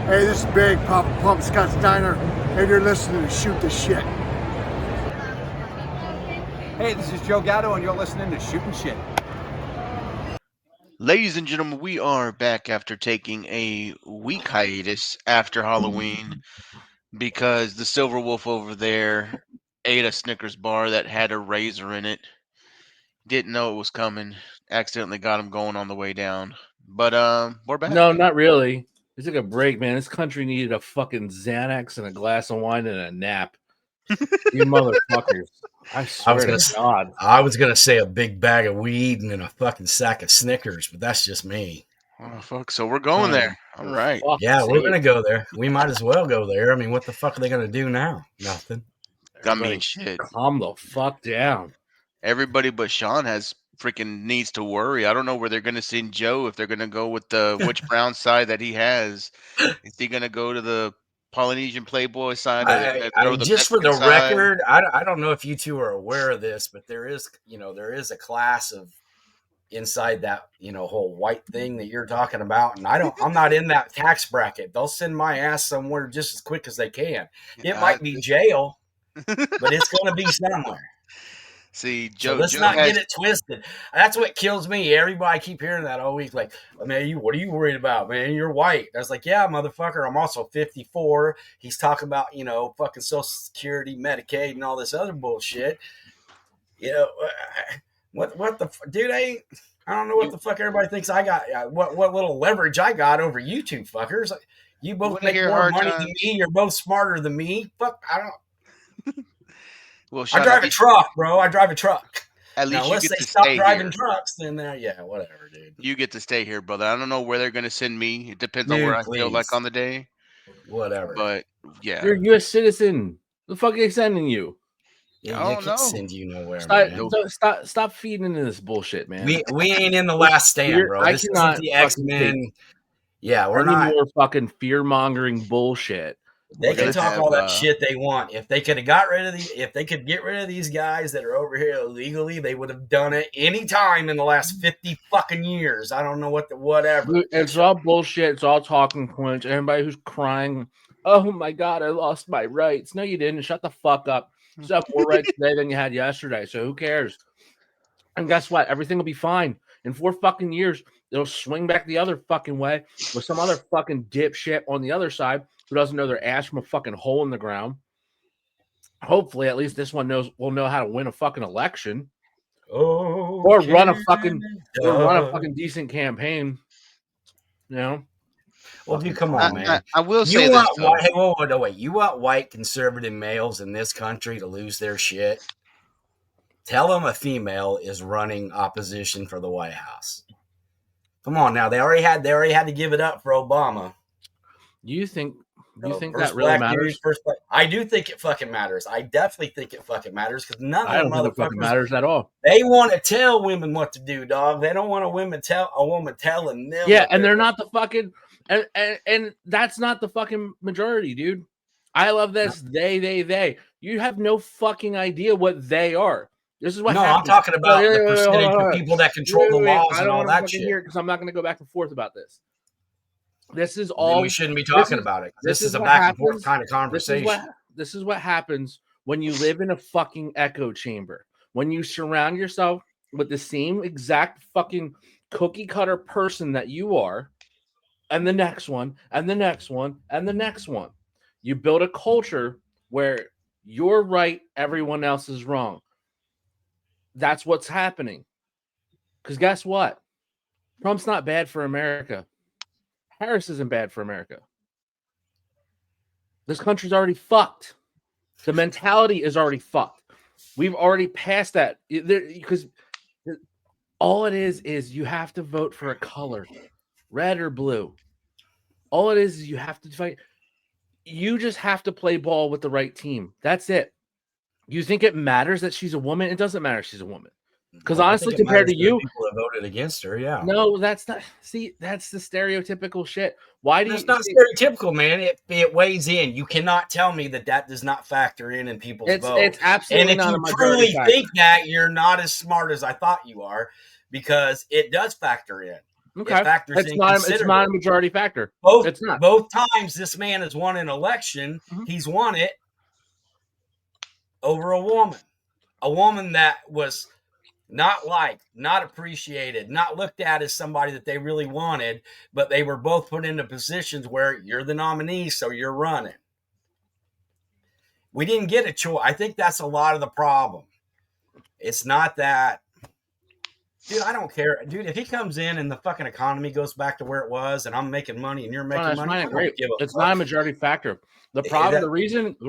Hey, this is Big Papa Pump Scott's Diner, and you're listening to Shoot the Shit. Hey, this is Joe Gatto, and you're listening to Shootin' Shit. Ladies and gentlemen, we are back after taking a week hiatus after Halloween because the Silver Wolf over there ate a Snickers bar that had a razor in it. Didn't know it was coming. Accidentally got him going on the way down. But we're back. No, not really. It took a break, man. This country needed a fucking Xanax and a glass of wine and a nap. You motherfuckers. I swear to God. I was going to say a big bag of weed and then a fucking sack of Snickers, but that's just me. Oh, fuck. So we're going there. All right. Yeah, we're going to go there. We might as well go there. I mean, what the fuck are they going to do now? Nothing. I mean, shit. Calm the fuck down. Everybody but Sean has freaking needs to worry. I don't know where they're going to send Joe, if they're going to go with the which brown side that he has. Is he going to go to the Polynesian Playboy side? Just for the record, I don't know if you two are aware of this, but there is a class of inside that, whole white thing that you're talking about. And I'm not in that tax bracket. They'll send my ass somewhere just as quick as they can. It might be jail, but it's going to be somewhere. See, Joe. So let's not get it twisted. That's what kills me. Everybody keep hearing that all week. Like, man, what are you worried about, man? You're white. I was like, yeah, motherfucker. I'm also 54. He's talking about, fucking Social Security, Medicaid, and all this other bullshit. What the dude? I don't know what the fuck everybody thinks I got. What little leverage I got over you two fuckers? You both make more money than me. You're both smarter than me. Fuck, I don't. Well, Sean, I drive a truck, bro. I drive a truck. At least unless they stop driving trucks, then yeah, whatever, dude. You get to stay here, brother. I don't know where they're going to send me. It depends on where I feel like on the day. Whatever. But yeah, you're a U.S. citizen. The fuck are they sending you? Yeah, I don't know. Send you nowhere. Stop feeding into this bullshit, man. We ain't in the last stand, bro. This isn't the X-Men. Yeah, we're not more fucking fear-mongering bullshit. They can talk all that shit they want. If they could have got rid of if they could get rid of these guys that are over here illegally, they would have done it any time in the last 50 fucking years. I don't know whatever. It's all bullshit. It's all talking points. Everybody who's crying, oh my God, I lost my rights. No, you didn't. Shut the fuck up. You have more rights today than you had yesterday. So who cares? And guess what? Everything will be fine. In 4 fucking years, it'll swing back the other fucking way with some other fucking dipshit on the other side who doesn't know their ass from a fucking hole in the ground. Hopefully, at least this one will know how to win a fucking election. Or run a fucking decent campaign. Well, dude, come on, man. I will say this. Wait. You want white conservative males in this country to lose their shit? Tell them a female is running opposition for the White House. Come on now. They already had to give it up for Obama. You think that really matters? I do think it fucking matters. I definitely think it fucking matters because none of them motherfuckers matters at all. They want to tell women what to do, dog. They don't want a woman telling them. Yeah, and they're not the fucking and that's not the fucking majority, dude. I love this. They. You have no fucking idea what they are. This is what happens. I'm talking about the percentage of people that control the laws and all that shit. Because I'm not going to go back and forth about this. This is all. We shouldn't be talking about it. This is a back and forth kind of conversation. This is what happens when you live in a fucking echo chamber. When you surround yourself with the same exact fucking cookie cutter person that you are, and the next one, and the next one, and the next one. You build a culture where you're right, everyone else is wrong. That's what's happening. Because guess what? Trump's not bad for America. Harris isn't bad for America. This country's already fucked. The mentality is already fucked. We've already passed that. Because all it is you have to vote for a color, red or blue. All it is you have to fight. You just have to play ball with the right team. That's it. You think it matters that she's a woman? It doesn't matter she's a woman. Because honestly, compared to you, people have voted against her. Yeah. No, that's not. See, that's the stereotypical shit. Why do It's not stereotypical, man. It weighs in. You cannot tell me that does not factor in people's vote. It's absolutely. And if you truly think that, you're not as smart as I thought you are, because it does factor in. Okay, It factors it's in not considerably. a majority factor. It's not. Both times this man has won an election, he's won it over a woman that was not liked, not appreciated, not looked at as somebody that they really wanted, but they were both put into positions where you're the nominee, so you're running. We didn't get a choice. I think that's a lot of the problem. It's not that, dude, I don't care. Dude, if he comes in and the fucking economy goes back to where it was and I'm making money and you're making money, I don't great. give a It's fuck. not a majority factor. The problem, the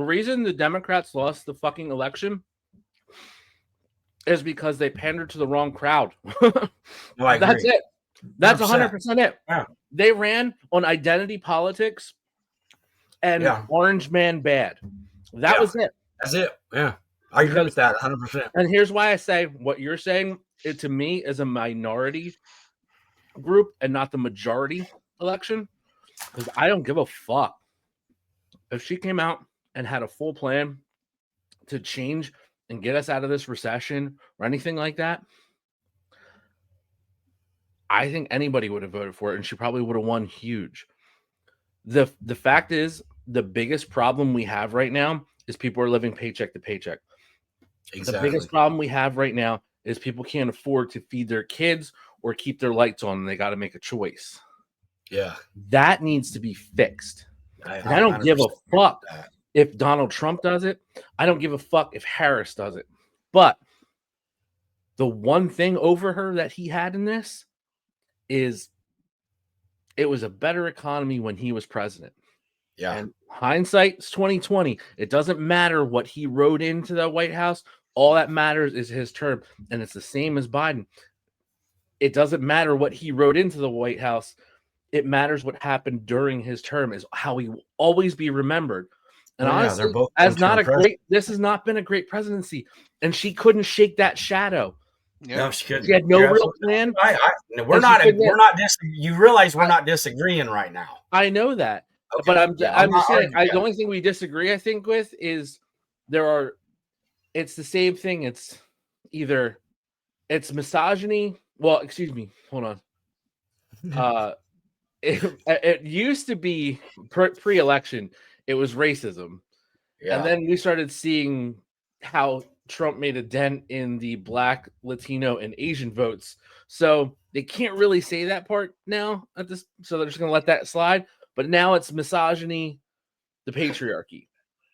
reason the Democrats lost the fucking election is because they pandered to the wrong crowd. No, I agree. That's it. That's 100%. 100% it. Yeah. They ran on identity politics and orange man bad. That was it. That's it. Yeah. I agree with that 100%. And here's why I say what you're saying, it to me is a minority group and not the majority election. Because I don't give a fuck. If she came out and had a full plan to change and get us out of this recession or anything like that, I think anybody would have voted for it, and she probably would have won huge. The fact is, the biggest problem we have right now is people are living paycheck to paycheck. Exactly. The biggest problem we have right now is people can't afford to feed their kids or keep their lights on, and they got to make a choice. Yeah. That needs to be fixed. I don't give a fuck if Donald Trump does it. I don't give a fuck if Harris does it. But the one thing over her that he had in this is it was a better economy when he was president. Yeah. And hindsight's 2020. It doesn't matter what he wrote into the White House. All that matters is his term. And it's the same as Biden. It doesn't matter what he wrote into the White House. It matters what happened during his term is how he will always be remembered. And honestly, they're both as not a great, this has not been a great presidency. And she couldn't shake that shadow. Yeah. No, she couldn't. She had no real plan. You realize we're not disagreeing right now. I know that. Okay. But I'm just saying, the only thing we disagree, I think, with is it's the same thing. It's either it's misogyny. Well, excuse me. Hold on. It used to be pre-election, it was racism. Yeah. And then we started seeing how Trump made a dent in the Black, Latino, and Asian votes. So they can't really say that part now at this. So they're just going to let that slide. But now it's misogyny, the patriarchy.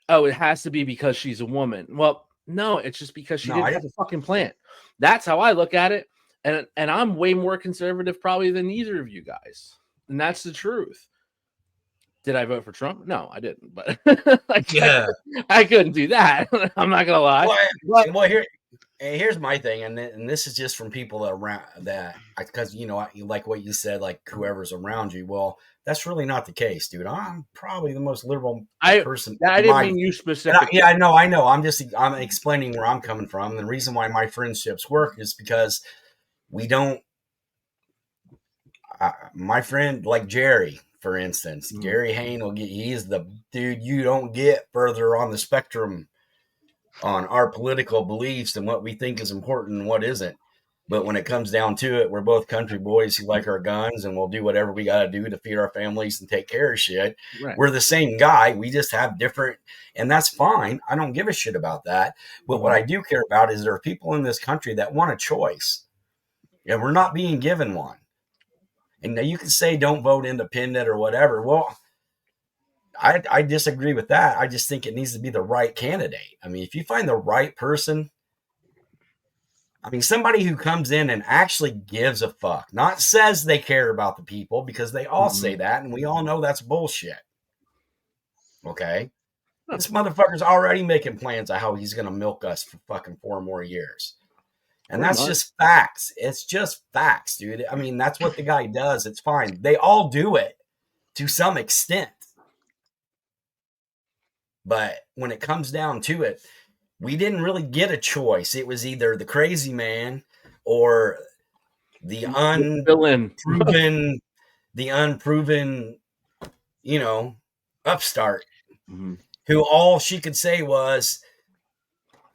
Oh, it has to be because she's a woman. Well, no, it's just because she didn't have a fucking plan. That's how I look at it. And I'm way more conservative probably than either of you guys. And that's the truth. Did I vote for Trump? No, I didn't. But I couldn't do that. I'm not gonna lie. Well, here's my thing, and this is just from people around that, because like what you said, like whoever's around you. Well, that's really not the case, dude. I'm probably the most liberal person. I didn't mean you specifically. I know. I'm explaining where I'm coming from. The reason why my friendships work is because we don't. My friend, like Jerry, for instance, Gary Hayne he's the dude you don't get further on the spectrum on our political beliefs and what we think is important and what isn't. But when it comes down to it, we're both country boys who like our guns and we'll do whatever we got to do to feed our families and take care of shit. Right. We're the same guy. We just have different, and that's fine. I don't give a shit about that. But what I do care about is there are people in this country that want a choice, and we're not being given one. And now you can say don't vote independent or whatever. Well, I disagree with that. I just think it needs to be the right candidate. I mean, if you find the right person, somebody who comes in and actually gives a fuck, not says they care about the people, because they all say that, and we all know that's bullshit. Okay? This motherfucker's already making plans of how he's going to milk us for fucking 4 more years. And that's just facts. It's just facts, dude. I mean, that's what the guy does. It's fine. They all do it to some extent. But when it comes down to it, we didn't really get a choice. It was either the crazy man or the unproven, upstart, who all she could say was,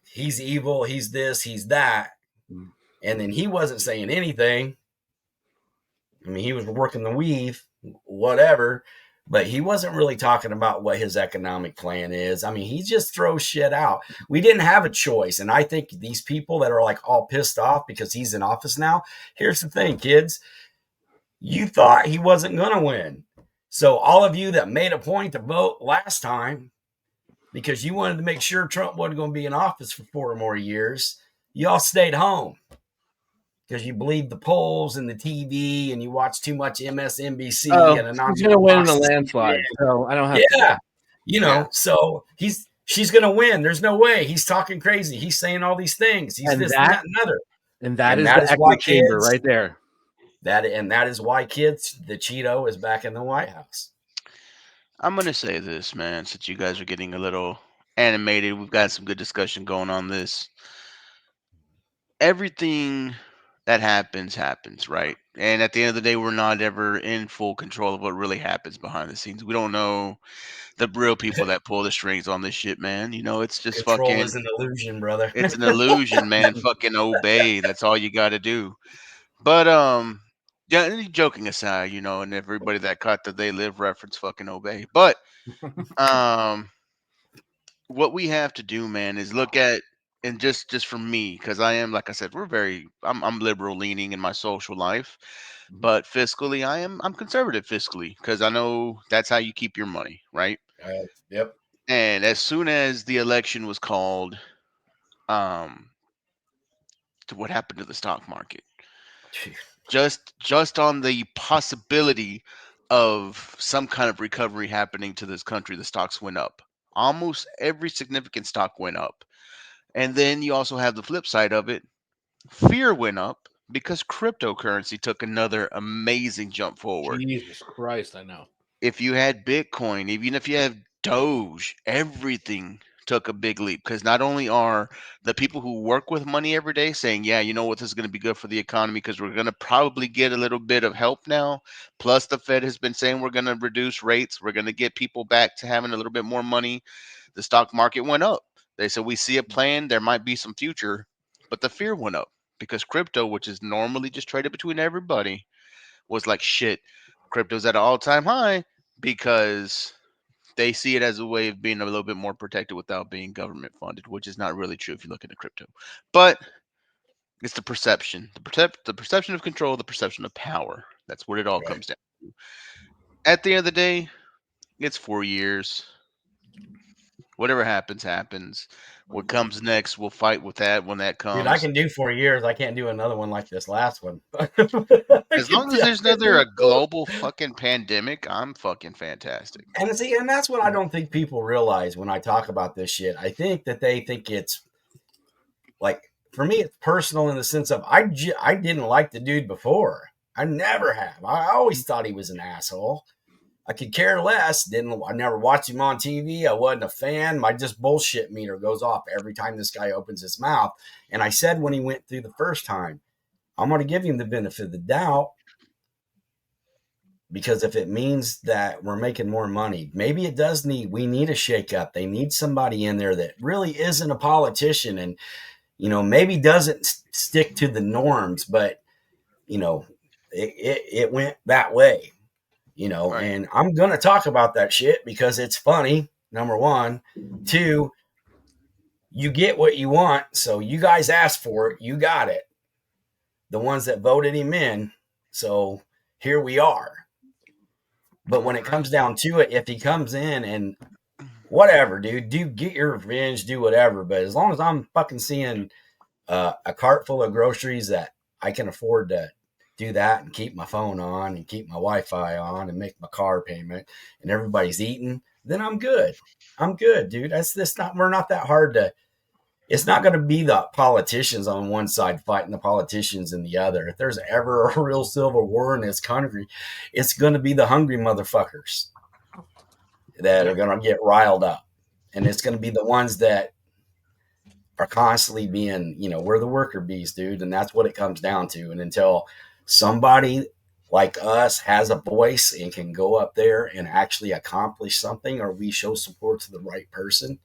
he's evil, he's this, he's that. And then he wasn't saying anything. I mean, he was working the weave, whatever, but he wasn't really talking about what his economic plan is. I mean, he just throws shit out. We didn't have a choice. And I think these people that are like all pissed off because he's in office now, here's the thing, kids. You thought he wasn't going to win. So all of you that made a point to vote last time because you wanted to make sure Trump wasn't going to be in office for 4 more years, you all stayed home because you believed the polls and the TV and you watched too much MSNBC and he's going to win in a landslide. So I don't have to. So she's going to win. There's no way. He's talking crazy. He's saying all these things. He's this, that, and other. And that is the echo chamber right there. That is why, kids, the Cheeto is back in the White House. I'm going to say this, man, since you guys are getting a little animated. We've got some good discussion going on this. Everything that happens, right? And at the end of the day, we're not ever in full control of what really happens behind the scenes. We don't know the real people that pull the strings on this shit, man. It's just Control fucking... is an illusion, brother. It's an illusion, man. Fucking obey. That's all you got to do. But, yeah, joking aside, and everybody that caught the They Live reference, fucking obey. But what we have to do, man, is look at, and just for me, because I am, like I said, I'm liberal leaning in my social life, but fiscally, I'm conservative fiscally because I know that's how you keep your money, right? Yep. And as soon as the election was called, to what happened to the stock market? Just on the possibility of some kind of recovery happening to this country, the stocks went up. Almost every significant stock went up. And then you also have the flip side of it. Fear went up because cryptocurrency took another amazing jump forward. Jesus Christ, I know. If you had Bitcoin, even if you have Doge, everything took a big leap because not only are the people who work with money every day saying, yeah, you know what, this is going to be good for the economy because we're going to probably get a little bit of help now. Plus, the Fed has been saying we're going to reduce rates. We're going to get people back to having a little bit more money. The stock market went up. They said, we see a plan. There might be some future, but the fear went up because crypto, which is normally just traded between everybody, was like, shit, crypto's at an all-time high because they see it as a way of being a little bit more protected without being government funded, which is not really true if you look into crypto. But it's the perception, the perception of control, the perception of power. That's what it all comes down to. At the end of the day, it's 4 years. Whatever happens, happens. What comes next, we'll fight with that when that comes. Dude, I can do 4 years. I can't do another one like this last one. As long as there's neither a global fucking pandemic, I'm fucking fantastic. And that's what I don't think people realize when I talk about this shit. I think that they think it's like, for me, it's personal in the sense of I didn't like the dude before. I never have. I always thought he was an asshole. I could care less. I never watched him on TV. I wasn't a fan. My just bullshit meter goes off every time this guy opens his mouth. And I said when he went through the first time, I'm going to give him the benefit of the doubt because if it means that we're making more money, maybe we need a shakeup. They need somebody in there that really isn't a politician and, maybe doesn't stick to the norms, but, it went that way. Right. And I'm going to talk about that shit because it's funny, number one. 2, you get what you want. So you guys asked for it. You got it. The ones that voted him in. So here we are. But when it comes down to it, if he comes in and whatever, dude, get your revenge, do whatever. But as long as I'm fucking seeing a cart full of groceries that I can afford to do that and keep my phone on and keep my Wi-Fi on and make my car payment and everybody's eating, then I'm good. I'm good, dude. We're not that hard to, it's not going to be the politicians on one side fighting the politicians in the other. If there's ever a real civil war in this country, it's going to be the hungry motherfuckers that are going to get riled up. And it's going to be the ones that are constantly being, we're the worker bees, dude. And that's what it comes down to. And until somebody like us has a voice and can go up there and actually accomplish something, or we show support to the right person,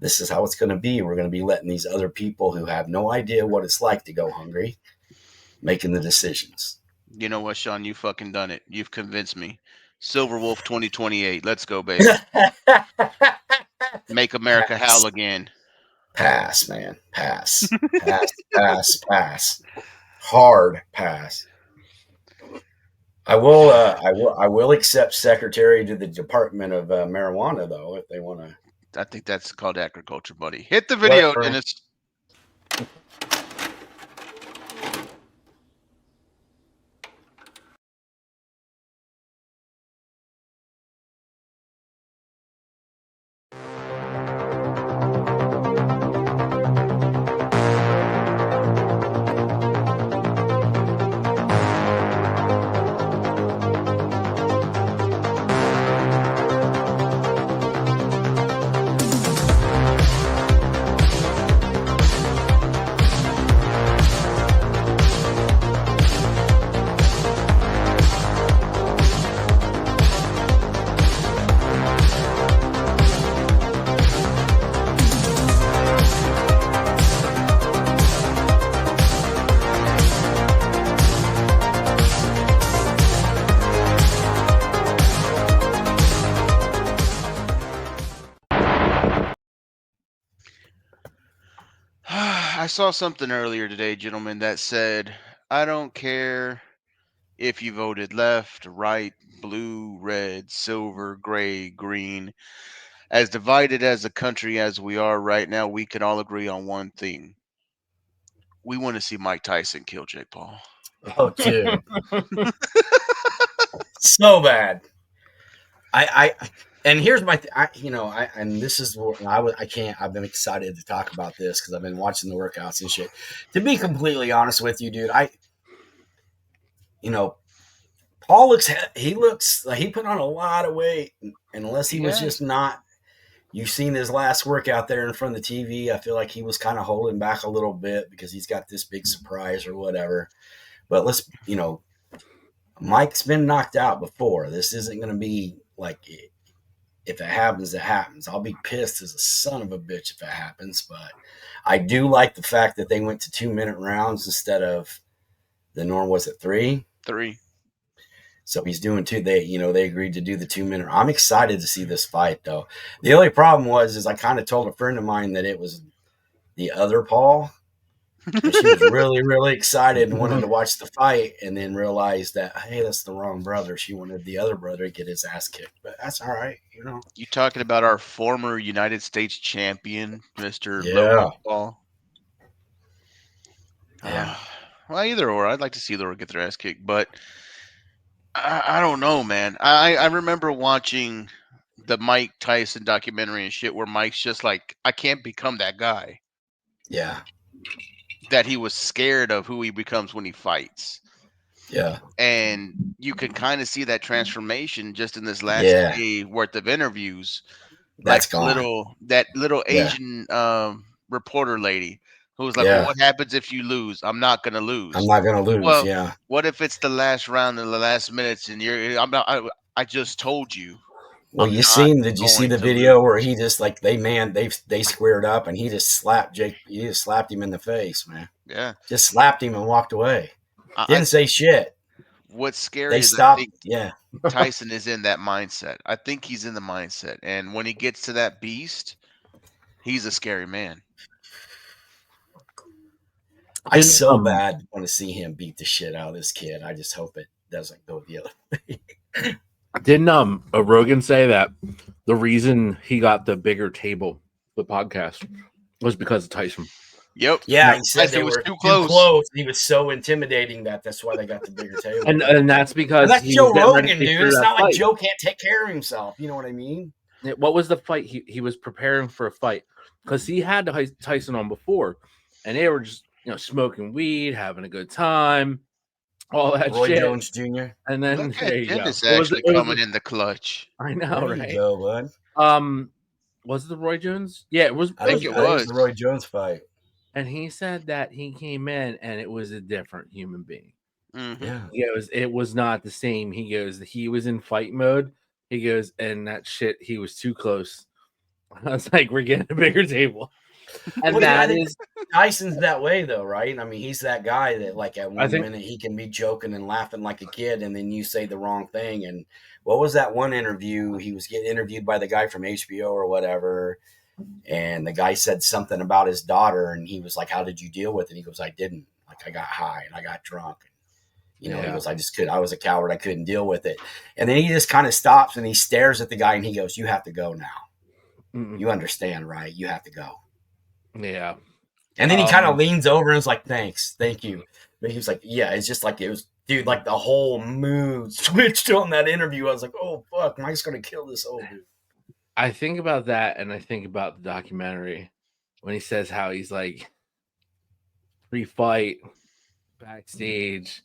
this is how it's going to be. We're going to be letting these other people who have no idea what it's like to go hungry making the decisions. You know what, Sean? You fucking done it. You've convinced me. Silver Wolf 2028. Let's go, baby. Make America howl again. Pass, man. Pass. Pass. Hard pass. I will accept secretary to the Department of Marijuana though if they want to. I think that's called agriculture, buddy. Hit the video, Whatever. Dennis. I saw something earlier today, gentlemen, that said, I don't care if you voted left, right, blue, red, silver, gray, green. As divided as a country as we are right now, we can all agree on one thing. We want to see Mike Tyson kill Jake Paul. Oh, dude. So bad. I and here's my and this is what I've been excited to talk about this because I've been watching the workouts and shit. To be completely honest with you, dude, Paul looks like he put on a lot of weight, and unless he was just not. You've seen his last workout there in front of the TV. I feel like he was kind of holding back a little bit because he's got this big surprise or whatever. But Mike's been knocked out before. This isn't going to be like, if it happens, it happens. I'll be pissed as a son of a bitch if it happens. But I do like the fact that they went to 2-minute rounds instead of the norm. Was it 3? 3. So he's doing 2. They agreed to do the 2-minute. I'm excited to see this fight, though. The only problem is I kind of told a friend of mine that it was the other Paul. And she was really, really excited and wanted to watch the fight, and then realized that, hey, that's the wrong brother. She wanted the other brother to get his ass kicked, but that's all right, You talking about our former United States champion, Mr. Yeah. Logan Paul? Yeah. Well, either or. I'd like to see Laura get their ass kicked, but I don't know, man. I remember watching the Mike Tyson documentary and shit where Mike's just like, I can't become that guy. Yeah. That he was scared of who he becomes when he fights. Yeah. And you can kind of see that transformation just in this last day worth of interviews. That's like gone. that little Asian reporter lady who was like, well, what happens if you lose? I'm not gonna lose. I'm not gonna lose. Well, yeah. What if it's the last round in the last minutes and I just told you. Well, did you see the video where he just like they squared up and he just slapped Jake. He just slapped him in the face, man. Yeah. Just slapped him and walked away. Didn't say shit. What's scary they is stopped. I think Yeah. Tyson is in that mindset. I think he's in the mindset. And when he gets to that beast, he's a scary man. I so bad want to see him beat the shit out of this kid. I just hope it doesn't go the other way. Didn't Rogan say that the reason he got the bigger table, the podcast, was because of Tyson? Yep. Yeah, he said Tyson they was were too close. He was so intimidating that's why they got the bigger table. And that's because that's Joe Rogan, dude. It's not like Joe can't take care of himself. You know what I mean? What was the fight? He was preparing for a fight because he had Tyson on before, and they were just smoking weed, having a good time, all that Roy shit. Jones Jr. And then Look there at you go. Dennis actually coming in the clutch. I know, there right? You go, bud. Was it the Roy Jones? Yeah, it was. I think it was the Roy Jones fight. And he said that he came in and it was a different human being. Mm-hmm. Yeah, it was not the same. He goes, he was in fight mode. He goes, and that shit, he was too close. I was like, we're getting a bigger table. And Well, dude, I that think is, Tyson's that way though, right? I mean, he's that guy that like at one think- minute he can be joking and laughing like a kid, and then you say the wrong thing. And what was that one interview? He was getting interviewed by the guy from HBO or whatever, and the guy said something about his daughter, and he was like, "How did you deal with it?" And he goes, "I didn't. Like, I got high and I got drunk. You know," he Yeah. goes, I was a coward. I couldn't deal with it." And then he just kind of stops and he stares at the guy and he goes, "You have to go now. mm-mm. You understand, right? You have to go." Yeah. And then he kind of leans over and is like, "Thanks, thank you." But he was like, "Yeah, it's just like it was, dude. Like the whole mood switched on that interview. I was like, oh fuck, Mike's gonna kill this old dude." I think about that, and I think about the documentary when he says how he's like pre-fight backstage.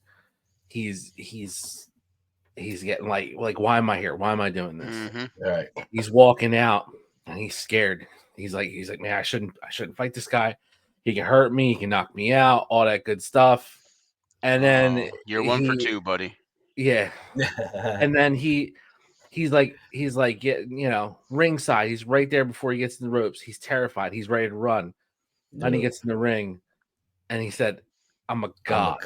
He's getting like, why am I here? Why am I doing this? Mhm. Right. He's walking out and he's scared. He's like, man, I shouldn't fight this guy. He can hurt me. He can knock me out. All that good stuff. And then Oh, you're 1 for 2, buddy. yeah. And then he's like getting, ringside. He's right there before he gets in the ropes. He's terrified. He's ready to run. And he gets in the ring, and he said, "I'm a god.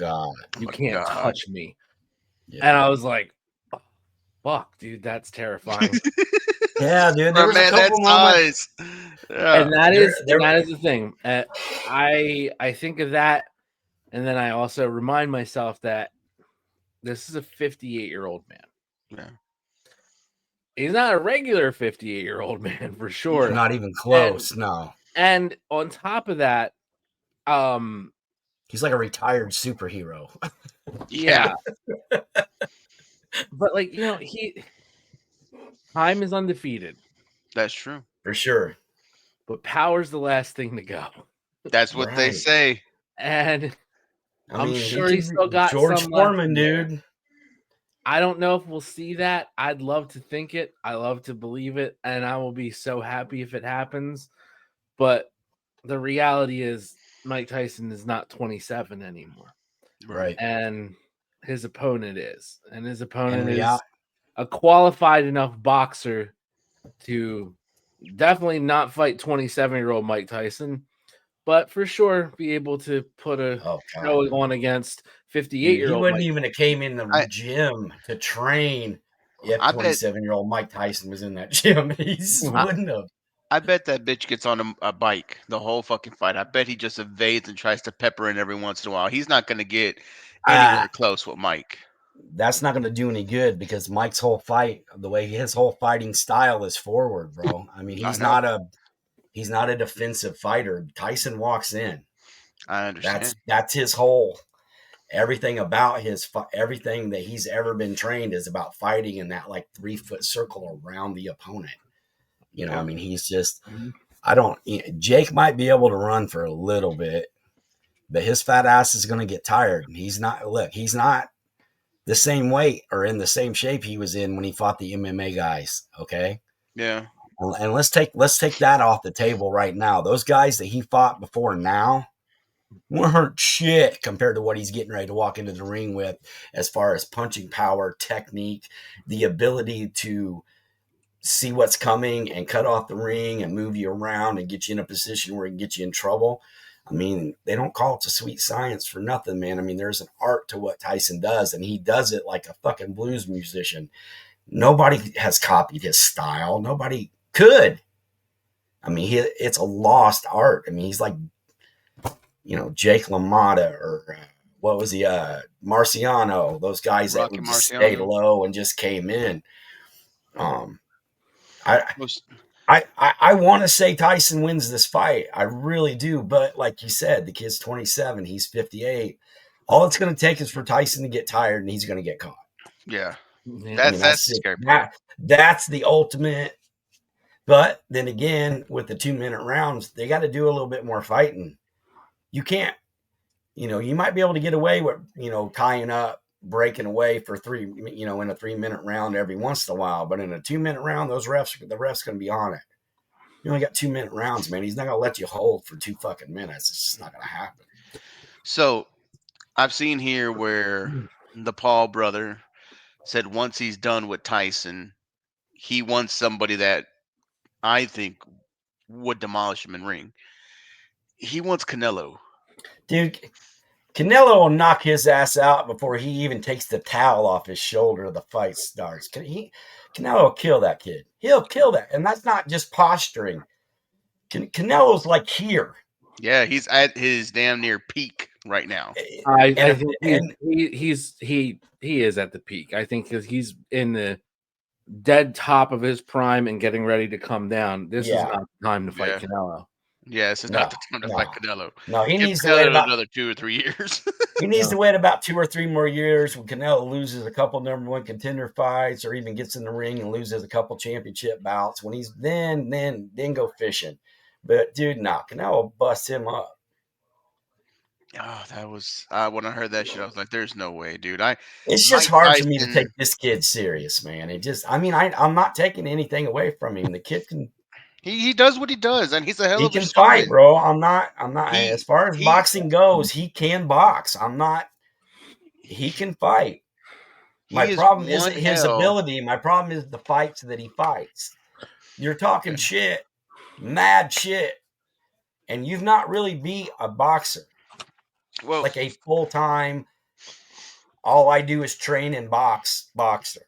You can't touch me." Yeah. And I was like, oh, "Fuck, dude, that's terrifying." Yeah, dude. For There a was a man couple that moments. size. Yeah. And that There- is there- that is the thing. I think of that, and then I also remind myself that this is a 58-year-old man. Yeah. He's not a regular 58-year-old man for sure. Not even close. No. And on top of that, He's like a retired superhero. yeah. But like, time is undefeated, That's true. For sure. but power's the last thing to go. That's what they Right. say. And I I'm mean, sure he's still got George some left Foreman, in there. dude. I don't know if we'll see that. I'd love to think it. I love to believe it, and I will be so happy if it happens. But the reality is Mike Tyson is not 27 anymore. Right. And his opponent is. And his And opponent is a qualified enough boxer to definitely not fight 27-year-old Mike Tyson, but for sure be able to put a show on against 58-year-old. He wouldn't even have came in the gym to train if I bet- 27-year-old Mike Tyson was in that gym. He wouldn't have. I bet that bitch gets on a bike the whole fucking fight. I bet he just evades and tries to pepper in every once in a while. He's not going to get anywhere close with Mike. That's not going to do any good because Mike's whole fight, the way his whole fighting style is forward, bro. I mean, he's not a defensive fighter. Tyson walks in. I understand. That's his whole. Everything about everything that he's ever been trained is about fighting in that like 3-foot circle around the opponent. I mean, he's just, Jake might be able to run for a little bit, but his fat ass is going to get tired. He's not the same weight or in the same shape he was in when he fought the MMA guys. Okay. Yeah. And let's take that off the table right now. Those guys that he fought before now weren't shit compared to what he's getting ready to walk into the ring with as far as punching power, technique, the ability to see what's coming and cut off the ring and move you around and get you in a position where it can get you in trouble. I mean, they don't call it the sweet science for nothing, man. I mean, there's an art to what Tyson does, and he does it like a fucking blues musician. Nobody has copied his style. Nobody could. I mean, it's a lost art. I mean, he's like, Jake LaMotta or what was he? Marciano, those guys that would just stay low and just came in. I want to say Tyson wins this fight. I really do. But like you said, the kid's 27. He's 58. All it's going to take is for Tyson to get tired and he's going to get caught. Yeah. That's the scary part. That's the ultimate. But then again, with the 2-minute rounds, they got to do a little bit more fighting. You can't, you might be able to get away with, tying up, breaking away for in a 3-minute round every once in a while. But in a 2-minute round, the ref's going to be on it. You only got 2-minute rounds, man. He's not going to let you hold for 2 fucking minutes. It's just not going to happen. So I've seen here where the Paul brother said once he's done with Tyson, he wants somebody that I think would demolish him in ring. He wants Canelo. Dude, Canelo will knock his ass out before he even takes the towel off his shoulder. The fight starts. Canelo will kill that kid. He'll kill that, and that's not just posturing. Canelo's like here. Yeah, he's at his damn near peak right now. I think he is at the peak. I think because he's in the dead top of his prime and getting ready to come down. This is not the time to fight Canelo. Yeah, this is not the time to fight Canelo. No, he Give needs to Canelo wait about another 2 or 3 years. He needs to wait about 2 or 3 more years when Canelo loses a couple number 1 contender fights, or even gets in the ring and loses a couple championship bouts. When he's then go fishing. But dude, Canelo busts him up. Oh, that was when I heard that shit, I was like, "There's no way, dude." It's just hard for me to take this kid serious, man. I'm not taking anything away from him. The kid can. He does what he does, and he's a hell of a He can fight, showman. bro. I'm not. As far as boxing goes, he can box. He can fight. My problem isn't his ability. My problem is the fights that he fights. You're talking shit, mad shit, and you've not really beat a boxer. Well, like a full-time, all I do is train and boxer.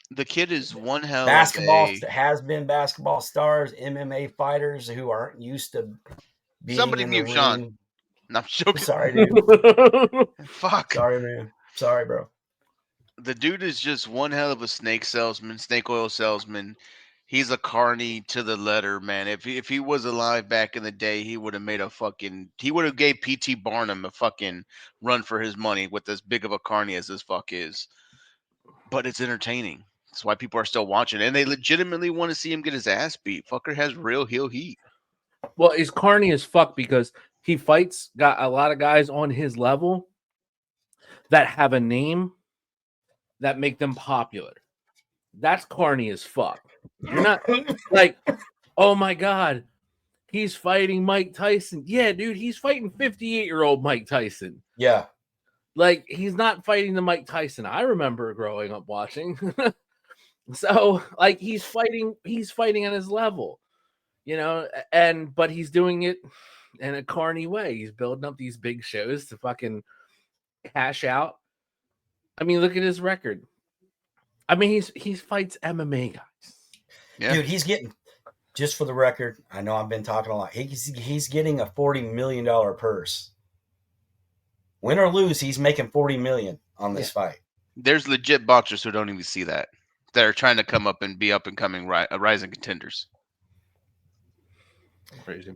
The kid is one hell basketball of a... has been basketball stars, MMA fighters who aren't used to being Somebody in mute the Sean. ring. No, I'm joking. Sorry, dude. Fuck. Sorry, man. Sorry, bro. The dude is just one hell of a snake oil salesman. He's a carny to the letter, man. If he was alive back in the day, he would have made he would have gave P.T. Barnum a fucking run for his money with as big of a carny as this fuck is. But it's entertaining. That's why people are still watching. And they legitimately want to see him get his ass beat. Fucker has real heel heat. Well, he's carny as fuck because he got a lot of guys on his level that have a name that make them popular. That's carny as fuck. You're not like, oh my God, he's fighting Mike Tyson. Yeah, dude, he's fighting 58-year-old Mike Tyson. Yeah. Like, he's not fighting the Mike Tyson I remember growing up watching. So, like, he's fighting on his level, but he's doing it in a carny way. He's building up these big shows to fucking cash out. I mean, look at his record. I mean, he fights MMA guys. Yeah. Dude, he's getting, just for the record, I know I've been talking a lot. He's getting a $40 million purse. Win or lose, he's making $40 million on this fight. There's legit boxers who don't even see that are trying to come up and be up and coming rising contenders. Crazy.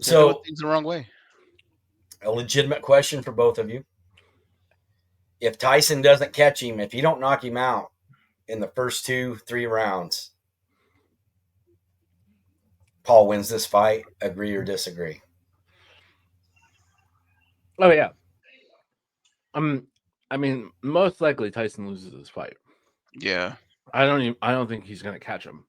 So things the wrong way. A legitimate question for both of you. If Tyson doesn't catch him, if you don't knock him out in the first 2-3 rounds, Paul wins this fight. Agree or disagree? Oh yeah. I mean, most likely Tyson loses this fight. Yeah. I don't think he's gonna catch him.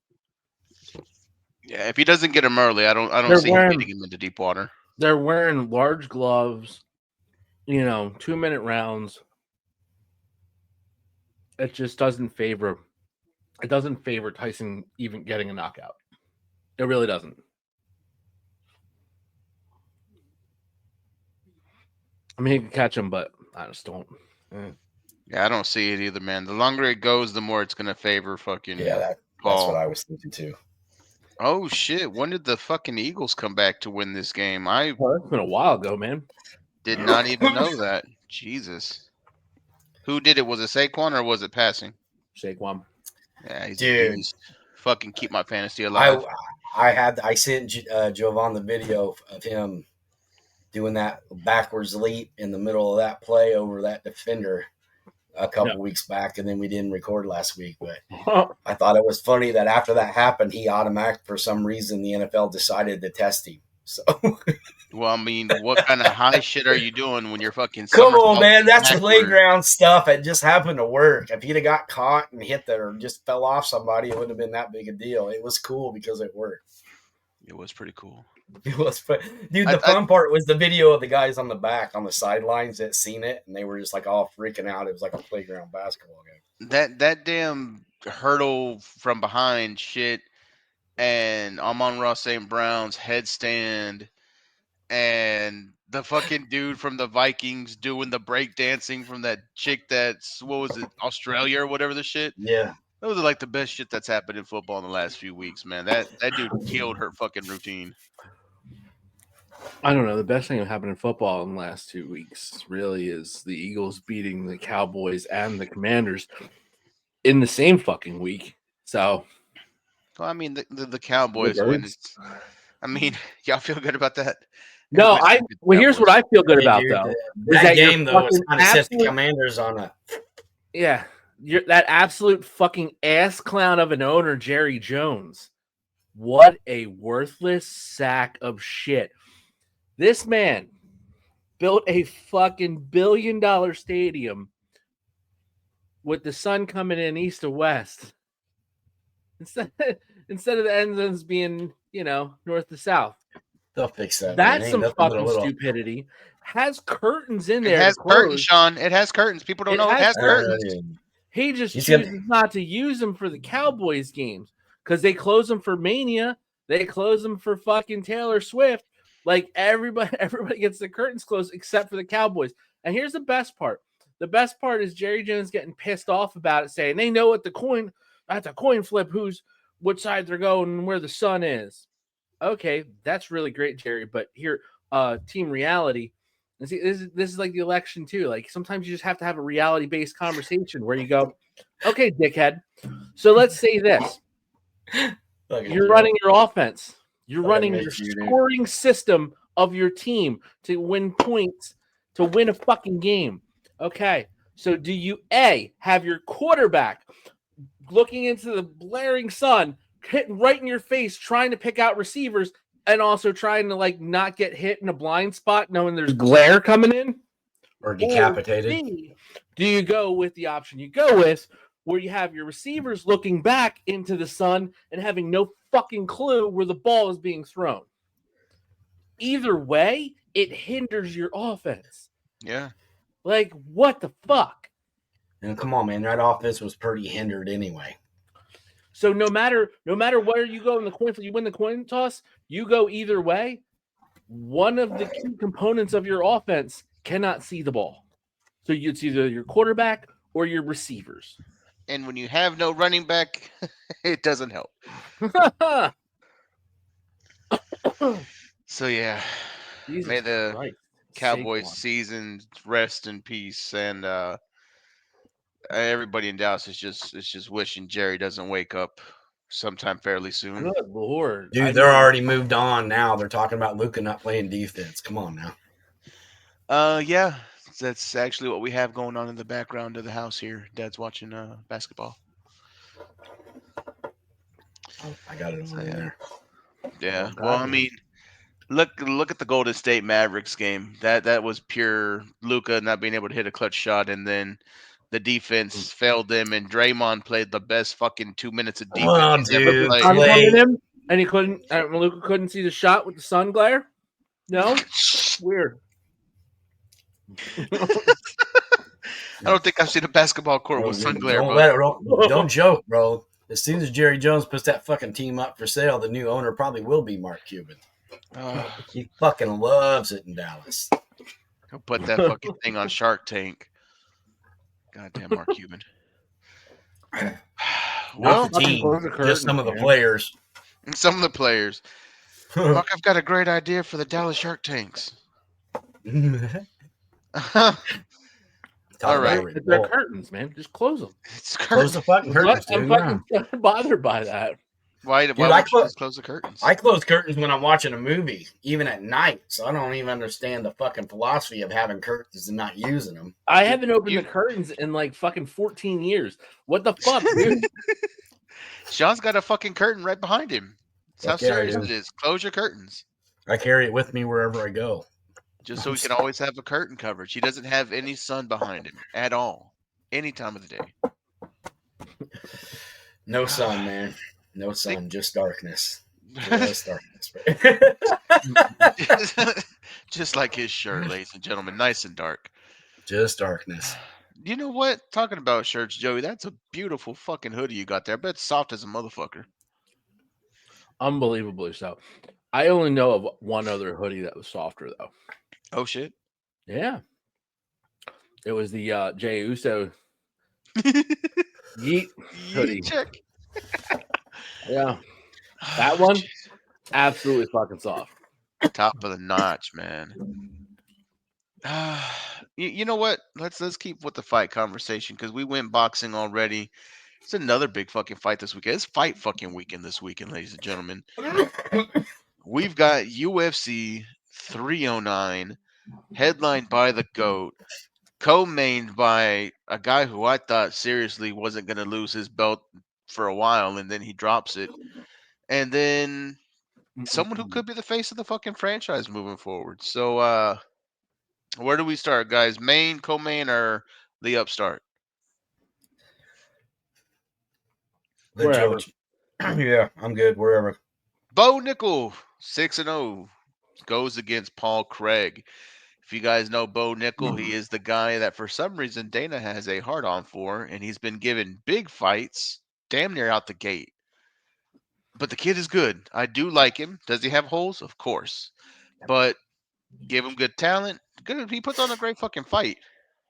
Yeah, if he doesn't get him early, I don't see him getting him into deep water. They're wearing large gloves, 2-minute rounds. It just doesn't favor Tyson even getting a knockout. It really doesn't. I mean, he can catch him, but I just don't. Yeah, I don't see it either, man. The longer it goes, the more it's gonna favor fucking that's what I was thinking too. Oh shit! When did the fucking Eagles come back to win this game? It's been a while ago, man. Did not even know that. Jesus. Who did it? Was it Saquon or was it passing? Saquon. Yeah, he's a beast. Fucking keep my fantasy alive. I sent Jovan the video of him doing that backwards leap in the middle of that play over that defender a couple weeks back, and then we didn't record last week. But I thought it was funny that after that happened, he automatically, for some reason, the NFL decided to test him. So, well, I mean, what kind of high shit are you doing when you're fucking? Come on, man, that's playground stuff. It just happened to work. If he'd have got caught and hit that or just fell off somebody, it wouldn't have been that big a deal. It was cool because it worked. It was pretty cool. It was fun. Dude, the fun part was the video of the guys on the back on the sidelines that seen it, and they were just like all freaking out. It was like a playground basketball game. That damn hurdle from behind shit, and Amon-Ra St. Brown's headstand and the fucking dude from the Vikings doing the break dancing from that chick that's what was it, Australia or whatever the shit. Yeah. Those are like the best shit that's happened in football in the last few weeks, man. That dude killed her fucking routine. I don't know. The best thing that happened in football in the last 2 weeks really is the Eagles beating the Cowboys and the Commanders in the same fucking week. So, Well, I mean, the Cowboys win. I mean, y'all feel good about that? No, here's what I feel good Hey, about dude, though. that game though was fucking kind of set the absolute- Commanders on a. Yeah, that absolute fucking ass clown of an owner, Jerry Jones. What a worthless sack of shit. This man built a fucking $1 billion stadium with the sun coming in east to west. Instead of the end zones being, north to south. They'll fix that. That's man. some Ain't fucking little. stupidity. Has curtains in It there. has to curtains, close. Sean. It has curtains. People don't know it has curtains. He just He's chooses not to use them for the Cowboys games because they close them for Mania. They close them for fucking Taylor Swift. Like everybody gets the curtains closed except for the Cowboys. And here's the best part. The best part is Jerry Jones getting pissed off about it, saying they know what that's a coin flip, which side they're going and where the sun is. Okay, that's really great, Jerry. But here, team reality. And see, this is like the election too. Like sometimes you just have to have a reality-based conversation where you go, okay, dickhead. So let's say this. You're running your offense. You're running your scoring system of your team to win points, to win a fucking game. Okay, so do you A, have your quarterback looking into the blaring sun, hitting right in your face, trying to pick out receivers, and also trying to not get hit in a blind spot knowing there's glare coming in? Or decapitated. Or B, do you go with the option you go with where you have your receivers looking back into the sun and having no fucking clue where the ball is being thrown? Either way, it hinders your offense. Yeah. Like, what the fuck? And come on, man, that offense was pretty hindered anyway. So no matter where you go in the coin flip, you win the coin toss, you go either way. One of the key components of your offense cannot see the ball. So it's either your quarterback or your receivers. And when you have no running back, it doesn't help. So yeah, Jesus may the Christ. Cowboys Saquon. season rest in peace, and everybody in Dallas is just wishing Jerry doesn't wake up sometime fairly soon. Good Lord. Dude, they're already moved on now. They're talking about Luka not playing defense. Come on now. Yeah, that's actually what we have going on in the background of the house here. Dad's watching basketball. I got it on there. Yeah. Oh, Well, God, I mean, look at the Golden State Mavericks game. That was pure Luka not being able to hit a clutch shot, and then the defense failed them, and Draymond played the best fucking 2 minutes of defense Oh, he's ever dude, played. Clay. And he couldn't. Luka couldn't see the shot with the sun glare. No, weird. I don't think I've seen a basketball court with sun glare. Don't joke, bro. As soon as Jerry Jones puts that fucking team up for sale, the new owner probably will be Mark Cuban. He fucking loves it in Dallas. He'll put that fucking thing on Shark Tank. Goddamn Mark Cuban. Not the team, just some of the players. Some of the players. Mark, I've got a great idea for the Dallas Shark Tanks. All right. They're curtains, man. Just close them. It's Close the fucking curtains, dude. I'm fucking bothered by that. Why Dude, would you just close the curtains? I close curtains when I'm watching a movie, even at night. So I don't even understand the fucking philosophy of having curtains and not using them. I haven't opened the curtains in like fucking 14 years. What the fuck, dude? Sean's got a fucking curtain right behind him. That's how Yeah, serious dude. it is. Close your curtains. I carry it with me wherever I go. Just so he can always have a curtain coverage. He doesn't have any sun behind him at all. Any time of the day. No sun, man. No sun, just darkness. Just darkness. Just like his shirt, ladies and gentlemen. Nice and dark. Just darkness. You know what? Talking about shirts, Joey, that's a beautiful fucking hoodie you got there. I bet it's soft as a motherfucker. Unbelievably so. I only know of one other hoodie that was softer though. Oh shit. Yeah. It was the Jey Uso Yeet hoodie. Yeet check. Yeah. That one, absolutely fucking soft. Top of the notch, man. You know what? Let's keep with the fight conversation because we went boxing already. It's another big fucking fight this weekend. It's fight fucking weekend this weekend, ladies and gentlemen. We've got UFC 309, headlined by the GOAT, co-mained by a guy who I thought seriously wasn't going to lose his belt for a while, and then he drops it. And then someone who could be the face of the fucking franchise moving forward. So, where do we start, guys? Main, co-main, or the upstart? Wherever. Yeah, I'm good. Wherever. Bo Nickal, 6-0, goes against Paul Craig. If you guys know Bo Nickal, he is the guy that for some reason Dana has a hard on for, and he's been given big fights damn near out the gate. But the kid is good. I do like him. Does he have holes? Of course. But give him good talent. Good. He puts on a great fucking fight.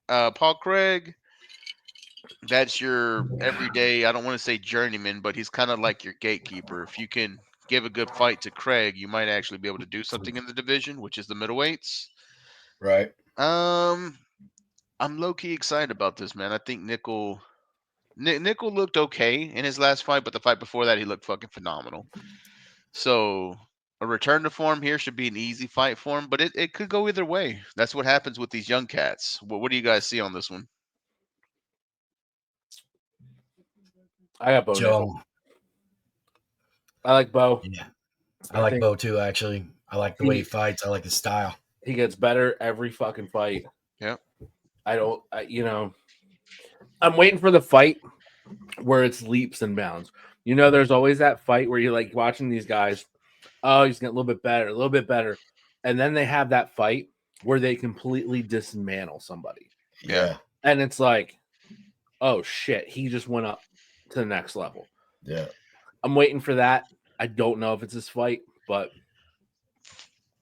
Paul Craig, that's your everyday, I don't want to say journeyman, but he's kind of like your gatekeeper. If you can give a good fight to Craig, you might actually be able to do something in the division, which is the middleweights. Right. I'm low key excited about this, man. I think Nickal looked okay in his last fight, but the fight before that he looked fucking phenomenal. So a return to form here should be an easy fight for him, but it could go either way. That's what happens with these young cats. What do you guys see on this one? I got Bo Nickal. Joe. I like Bo. Yeah. I like think Bo too, actually. I like the way he fights. I like his style. He gets better every fucking fight. Yep. I'm waiting for the fight where it's leaps and bounds. There's always that fight where you're like watching these guys. Oh, he's getting a little bit better. And then they have that fight where they completely dismantle somebody. Yeah. And it's like, oh shit, he just went up to the next level. Yeah. I'm waiting for that. I don't know if it's this fight, but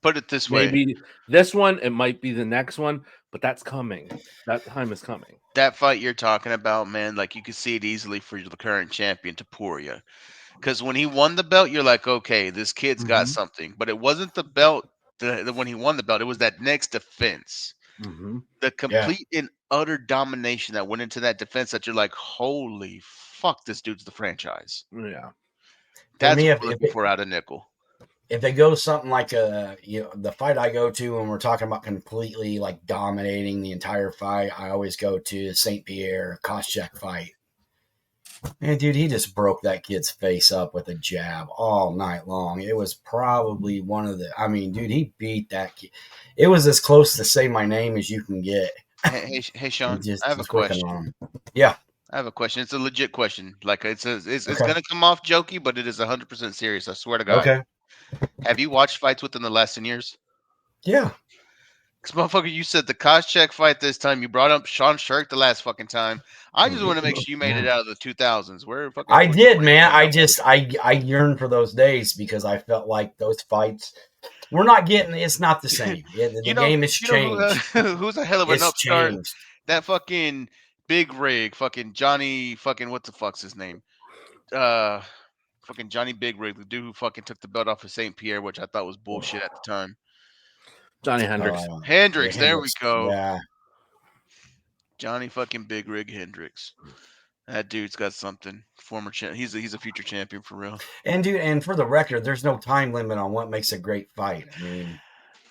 put it this way. Maybe this one, it might be the next one, but that's coming. That time is coming. That fight you're talking about, man, like you could see it easily for the current champion, Taporia. Because when he won the belt, you're like, okay, this kid's got something. But it wasn't the belt when he won the belt. It was that next defense. The complete and utter domination that went into that defense that you're like, holy fuck, this dude's the franchise. Yeah. That's what we're looking for out of Nickal. If they go to something like the fight I go to when we're talking about completely like dominating the entire fight, I always go to St. Pierre Koscheck fight. Man, dude, he just broke that kid's face up with a jab all night long. It was probably dude, he beat that kid. It was as close to say my name as you can get. Hey Sean, I have a question. Yeah. I have a question. It's a legit question. Like it's going to come off jokey, but it is 100% serious. I swear to God. Okay. Have you watched fights within the last 10 years? Yeah. Because, motherfucker, you said the Koscheck fight this time. You brought up Sean Sherk the last fucking time. I just want to make sure you made it out of the 2000s. Where fucking I did, man. I yearn for those days because I felt like those fights we're not getting. It's not the same. The game has changed. Who's a hell of an upstart? That fucking big rig, fucking Johnny, fucking what the fuck's his name? Fucking Johnny Big Rig, the dude who fucking took the belt off of St. Pierre, which I thought was bullshit at the time. Johnny Hendricks. Hendricks, there we go. Yeah. Johnny fucking Big Rig Hendricks. That dude's got something. Former he's a future champion for real. And dude, and for the record, there's no time limit on what makes a great fight. I mean,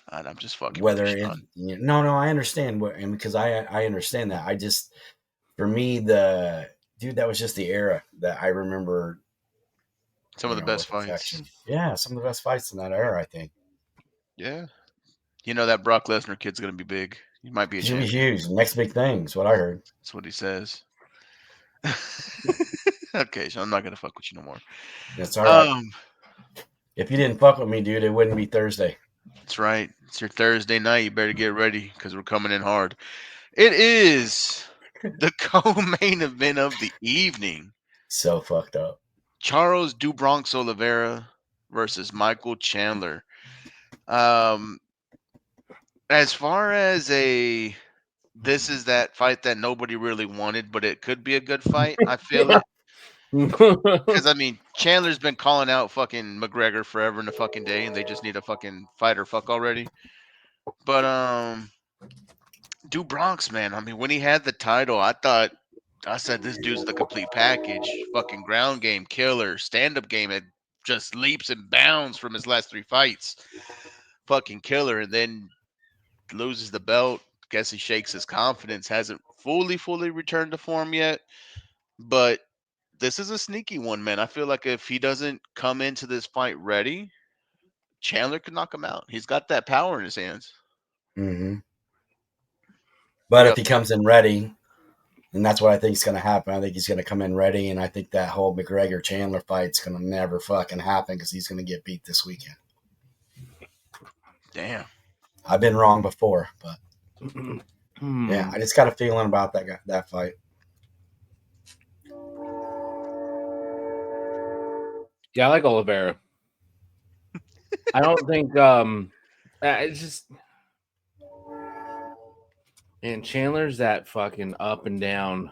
I'm just fucking whether it. No, I understand and because I understand that. I just for me that was just the era that I remember. Some of the best fights. Yeah, some of the best fights in that era, I think. Yeah. That Brock Lesnar kid's going to be big. He might be a champion. He's huge. Next big thing is what I heard. That's what he says. Okay, so I'm not going to fuck with you no more. That's all right. If you didn't fuck with me, dude, it wouldn't be Thursday. That's right. It's your Thursday night. You better get ready because we're coming in hard. It is the co-main event of the evening. So fucked up. Charles do Bronx Oliveira versus Michael Chandler. As far as this is that fight that nobody really wanted, but it could be a good fight. I feel it. Because I mean, Chandler's been calling out fucking McGregor forever in the fucking day, and they just need a fucking fight or fuck already. But dude, Bronx, man. I mean, when he had the title, I said this dude's the complete package. Fucking ground game killer, stand up game that just leaps and bounds from his last 3 fights. Fucking killer, and then loses the belt. Guess he shakes his confidence. Hasn't fully returned to form yet, but this is a sneaky one, man. I feel like if he doesn't come into this fight ready, Chandler could knock him out. He's got that power in his hands. Mm-hmm. But Yep. if he comes in ready, and that's what I think is going to happen. I think he's going to come in ready, and I think that whole McGregor-Chandler fight's going to never fucking happen because he's going to get beat this weekend. Damn. I've been wrong before, but yeah, I just got a feeling about that fight. Yeah, I like Oliveira. I don't think it's just, man, Chandler's that fucking up and down.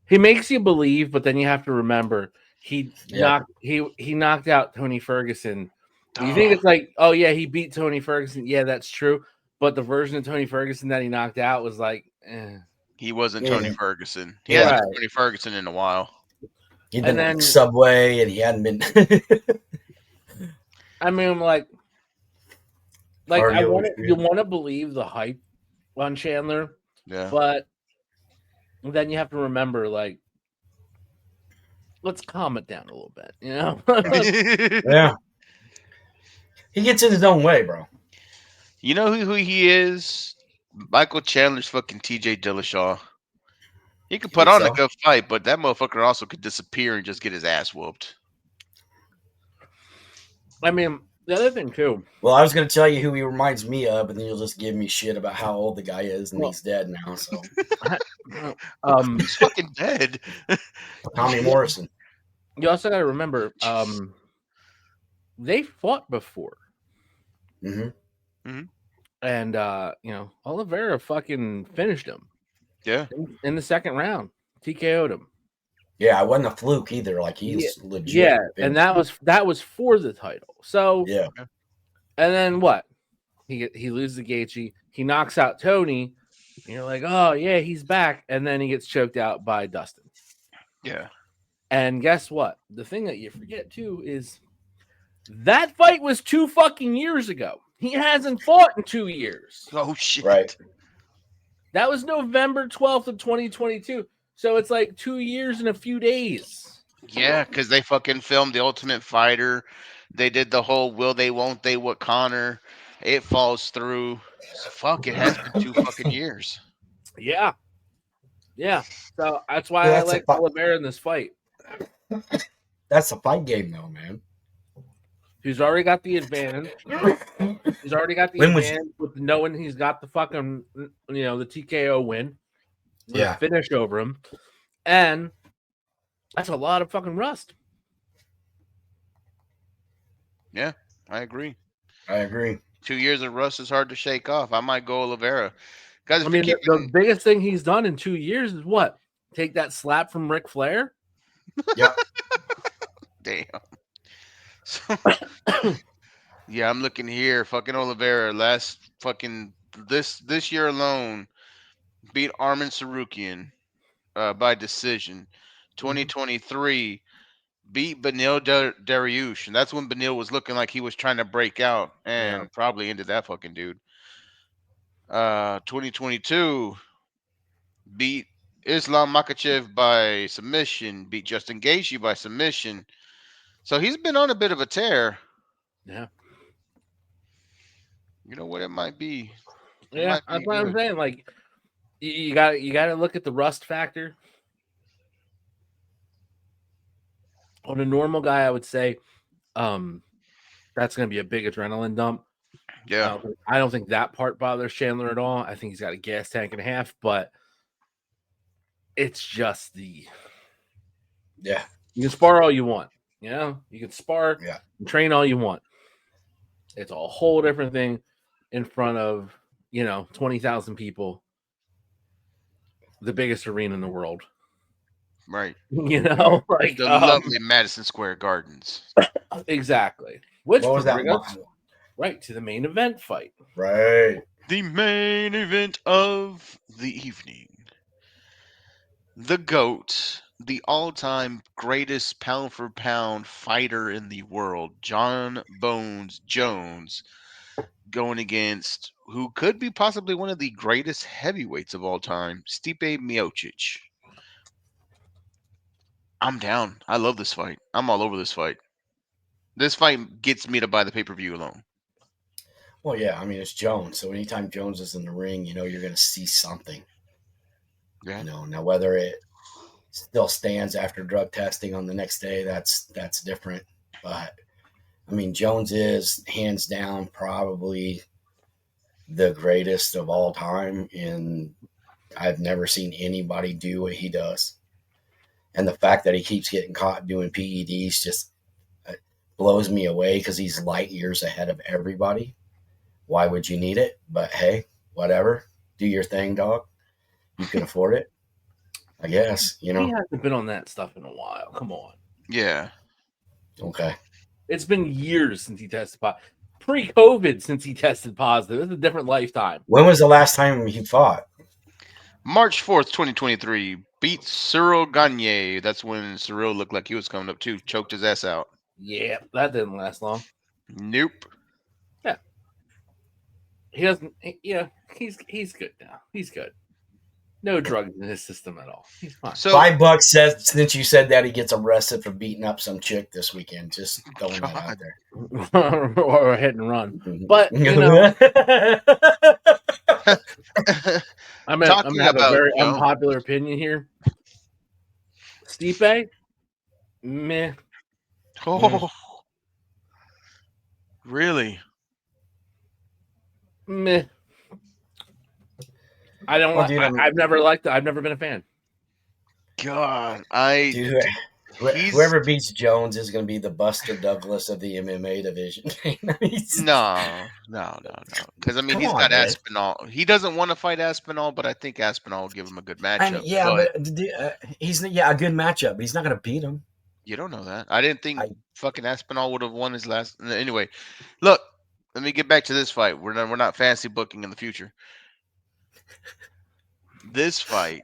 He makes you believe, but then you have to remember he knocked out Tony Ferguson. You think it's like, oh yeah, he beat Tony Ferguson. Yeah, that's true. But the version of Tony Ferguson that he knocked out was like, he wasn't Tony Ferguson. He Yeah. hasn't been Tony Ferguson in a while. He'd been like Subway, and he hadn't been. I mean, like you want to believe the hype on Chandler, Yeah. but then you have to remember, like, let's calm it down a little bit, you know? Yeah. He gets in his own way, bro. You know who he is? Michael Chandler's fucking TJ Dillashaw. He could put on a good fight, but that motherfucker also could disappear and just get his ass whooped. I mean, the other thing too. Well, I was going to tell you who he reminds me of, and then you'll just give me shit about how old the guy is, and he's dead now. So, he's fucking dead. Tommy Morrison. You also got to remember, they fought before. Mm-hmm. Mm-hmm. And Oliveira fucking finished him. Yeah. In the second round, TKO'd him. Yeah, it wasn't a fluke either. Like he's legit. Yeah, and that was for the title. So yeah. And then what? He loses the Gaethje. He knocks out Tony. And you're like, oh yeah, he's back. And then he gets choked out by Dustin. Yeah. And guess what? The thing that you forget too is that fight was 2 fucking years ago. He hasn't fought in 2 years. Oh shit. Right. That was November 12th of 2022. So it's like 2 years and a few days. Yeah, because they fucking filmed The Ultimate Fighter. They did the whole will they, won't they, what Connor. It falls through. So fuck, it has been 2 fucking years. Yeah. Yeah. So that's why I like Oliveira in this fight. That's a fight game, though, man. He's already got the advantage. He's already got the advantage with knowing he's got the fucking, the TKO win. Yeah. Finish over him. And that's a lot of fucking rust. Yeah, I agree. 2 years of rust is hard to shake off. I might go Oliveira. Guys, I mean, the biggest thing he's done in 2 years is what? Take that slap from Ric Flair? Yep. Damn. So, yeah, I'm looking here. Fucking Oliveira last fucking this year alone beat Arman Sarukian by decision. 2023 beat Benil Dariush, and that's when Benil was looking like he was trying to break out, and probably ended that fucking dude. 2022 beat Islam Makhachev by submission, beat Justin Gaethje by submission. So he's been on a bit of a tear. Yeah. You know what it might be? That's what I'm saying. Like, you got to look at the rust factor. On a normal guy, I would say that's going to be a big adrenaline dump. Yeah. I don't think that part bothers Chandler at all. I think he's got a gas tank and a half, but it's just you can spar all you want. You know, you can spar Yeah. and train all you want. It's a whole different thing in front of, 20,000 people, the biggest arena in the world. Right. Like The lovely Madison Square Gardens. exactly. Which What was would that? bring us right to the main event fight. Right. The main event of the evening. The GOAT, the all-time greatest pound-for-pound fighter in the world, Jon Bones Jones, going against who could be possibly one of the greatest heavyweights of all time, Stipe Miocic. I'm down. I love this fight. I'm all over this fight. This fight gets me to buy the pay-per-view alone. Well, yeah. I mean, it's Jones. So anytime Jones is in the ring, you're going to see something. Yeah. Now whether it still stands after drug testing on the next day, that's different. But I mean, Jones is hands down probably the greatest of all time, and I've never seen anybody do what he does. And the fact that he keeps getting caught doing PEDs just blows me away because he's light years ahead of everybody. Why would you need it? But hey, whatever. Do your thing, dog. You can afford it. I guess, He hasn't been on that stuff in a while. Come on. Yeah. Okay. It's been years since he tested positive. Pre-COVID since he tested positive. It's a different lifetime. When was the last time he fought? March 4th, 2023. Beat Cyril Gagne. That's when Cyril looked like he was coming up too. Choked his ass out. Yeah, that didn't last long. Nope. Yeah. He doesn't. He's good now. He's good. No drugs in his system at all. He's fine. So $5 says since you said that he gets arrested for beating up some chick this weekend. Just throwing that out there. Or a hit and run. Mm-hmm. But I'm gonna have a very unpopular opinion here. Stipe, meh. Oh, really? Meh. I don't. Well, dude, I've never liked it. I've never been a fan. God, whoever beats Jones is going to be the Buster Douglas of the MMA division. No. Because I mean, he's got Aspinall. He doesn't want to fight Aspinall, but I think Aspinall will give him a good matchup. He's a good matchup, but he's not going to beat him. You don't know that. I didn't think fucking Aspinall would have won his last. Anyway, look. Let me get back to this fight. We're not fancy booking in the future. This fight,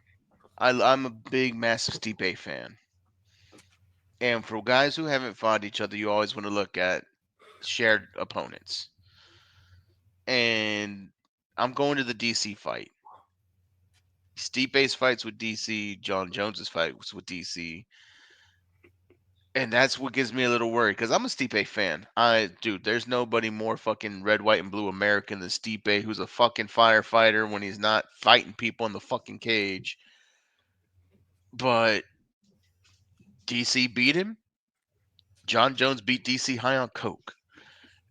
I'm a big, massive Stipe fan. And for guys who haven't fought each other, you always want to look at shared opponents. And I'm going to the DC fight. Stipe's fights with DC, Jon Jones's fights with DC. And that's what gives me a little worried because I'm a Stipe fan. Dude, there's nobody more fucking red, white, and blue American than Stipe, who's a fucking firefighter when he's not fighting people in the fucking cage. But DC beat him. Jon Jones beat DC high on coke.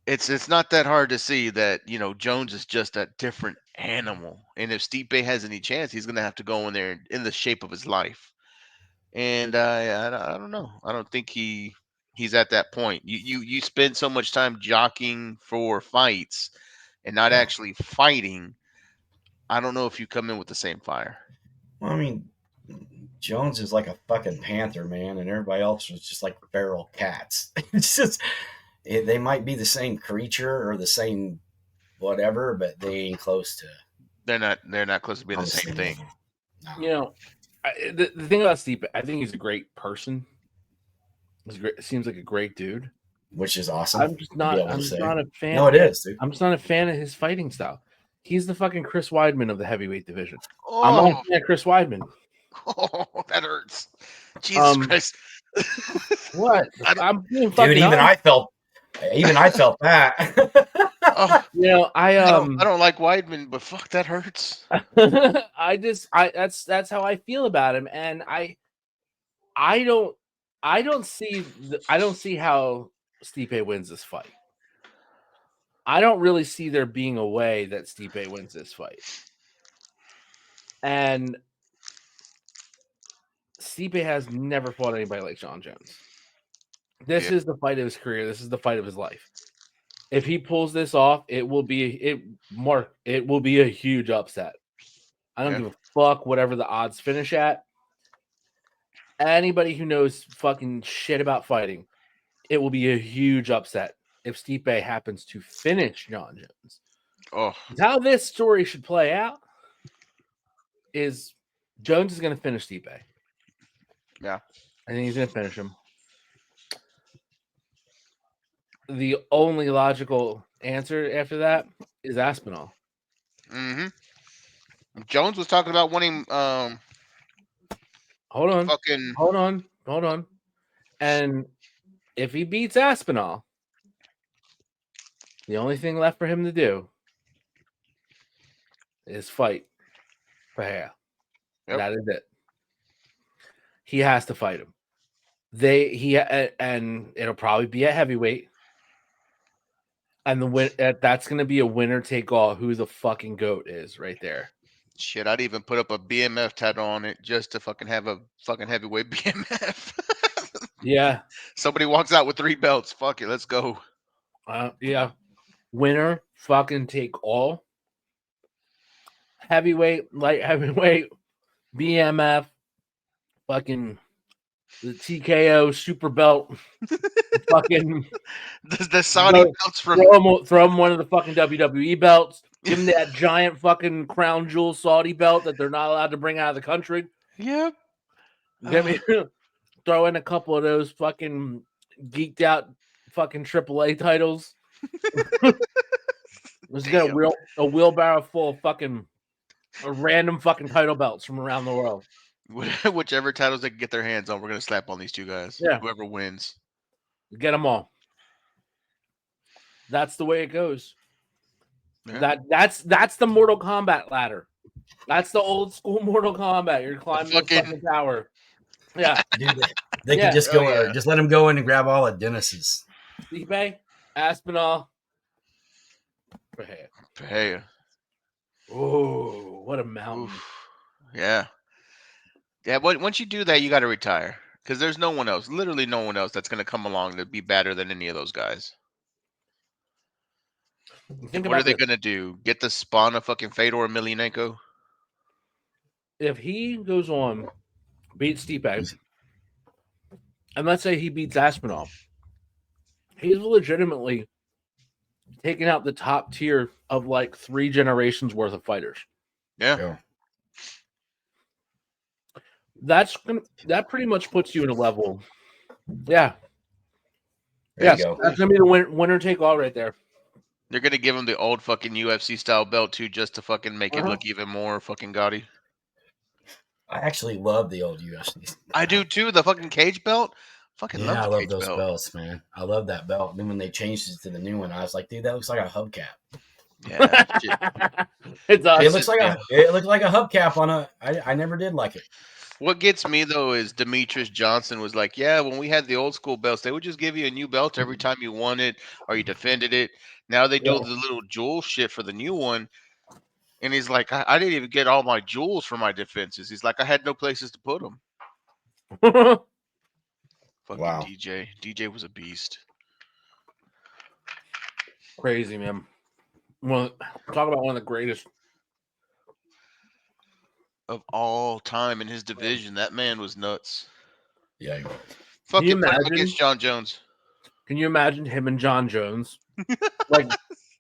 It's not that hard to see that, Jones is just a different animal. And if Stipe has any chance, he's going to have to go in there in the shape of his life. And I don't know. I don't think he's at that point. You spend so much time jockeying for fights and not actually fighting. I don't know if you come in with the same fire. Well, I mean, Jones is like a fucking panther, man, and everybody else is just like feral cats. It's just they might be the same creature or the same whatever, but they ain't close to. They're not close to being the same thing. No. The thing about Stipe, I think he's a great person. Seems like a great dude. Which is awesome. I'm just not a fan. No, it is, dude. I'm just not a fan of his fighting style. He's the fucking Chris Weidman of the heavyweight division. Oh. I'm not a fan of Chris Weidman. Oh, that hurts. Jesus Christ. What? I'm being dude, even I felt that. Oh, I don't like Weidman, but fuck, that hurts. That's how I feel about him, and I don't see how Stipe wins this fight. I don't really see there being a way that Stipe wins this fight. And Stipe has never fought anybody like Jon Jones. This is the fight of his career. This is the fight of his life. If he pulls this off, it will be a huge upset. I don't give a fuck whatever the odds finish at. Anybody who knows fucking shit about fighting, it will be a huge upset if Stipe happens to finish Jon Jones. Oh, How this story should play out is Jones is going to finish Stipe. yeah. I think he's going to finish him. The only logical answer after that is Aspinall. Mm-hmm. Jones was talking about wanting Hold on. fucking Hold on. And if he beats Aspinall, the only thing left for him to do is fight Pereira. Yep. That is it. He has to fight him. And it'll probably be a heavyweight. And that's going to be a winner take all. Who the fucking GOAT is right there. Shit, I'd even put up a BMF title on it just to fucking have a fucking heavyweight BMF. Yeah. Somebody walks out with 3 belts. Fuck it, let's go. Yeah. Winner fucking take all. Heavyweight, light heavyweight, BMF, fucking the TKO super belt. Fucking the Saudi belts from throw him one of the fucking WWE belts. Give him that giant fucking crown jewel Saudi belt that they're not allowed to bring out of the country. Yep. Throw in a couple of those fucking geeked out fucking AAA titles. Let's get a wheelbarrow full of fucking random fucking title belts from around the world. Whichever titles they can get their hands on, we're gonna slap on these 2 guys. Yeah. Whoever wins. Get them all. That's the way it goes. Yeah. That's the Mortal Kombat ladder. That's the old school Mortal Kombat. You're climbing the fucking tower. Yeah. Dude, they can just go or just let them go in and grab all of Dennis's. Stipe, Aspinall, Pereira. Oh, what a mountain. Oof. Yeah. Yeah, once you do that, you got to retire. Because there's no one else, literally no one else that's going to come along to be better than any of those guys. What are they going to do? Get the spawn of fucking Fedor Emelianenko? If he goes on, beats Stipe, and let's say he beats Aspinall, he's legitimately taking out the top tier of like 3 generations worth of fighters. Yeah. That pretty much puts you in a level. Yeah. There you go. That's gonna be the winner take all right there. They're gonna give him the old fucking UFC style belt too, just to fucking make it look even more fucking gaudy. I actually love the old UFC. I do too. The fucking cage belt. Fucking love. I love those belts, man. I love that belt. And then when they changed it to the new one, I was like, dude, that looks like a hubcap. Yeah, it's awesome. It looks like a hubcap on a. I never did like it. What gets me though is Demetrius Johnson was like, yeah, when we had the old school belts, they would just give you a new belt every time you won it or you defended it. Now they do the little jewel shit for the new one. And he's like, I didn't even get all my jewels for my defenses. He's like, I had no places to put them. Fucking wow. DJ. DJ was a beast. Crazy, man. Well, talk about one of the greatest of all time in his division. That man was nuts. Yeah. Fucking put him against Jon Jones. Can you imagine him and Jon Jones? Like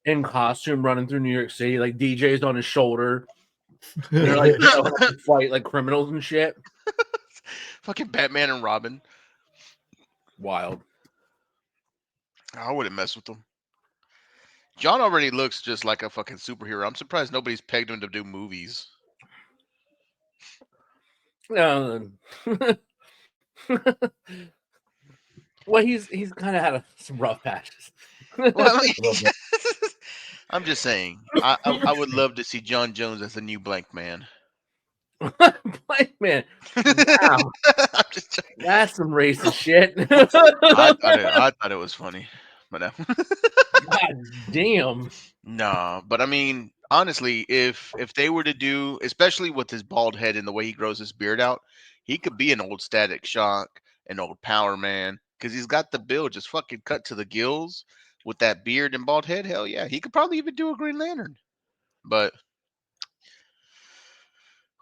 in costume running through New York City, like DJ's on his shoulder. They're like fight like criminals and shit. Fucking Batman and Robin. Wild. I wouldn't mess with them. Jon already looks just like a fucking superhero. I'm surprised nobody's pegged him to do movies. Well, he's kind of had some rough patches. Well, I mean, I'm just saying. I would love to see Jon Jones as a new Blank Man. Blank Man. Wow. That's some racist shit. I thought it was funny, but no. God damn. No, but I mean, honestly, if they were to do, especially with his bald head and the way he grows his beard out, he could be an old Static Shock, an old Power Man, because he's got the build, just fucking cut to the gills with that beard and bald head. Hell yeah, he could probably even do a Green Lantern. But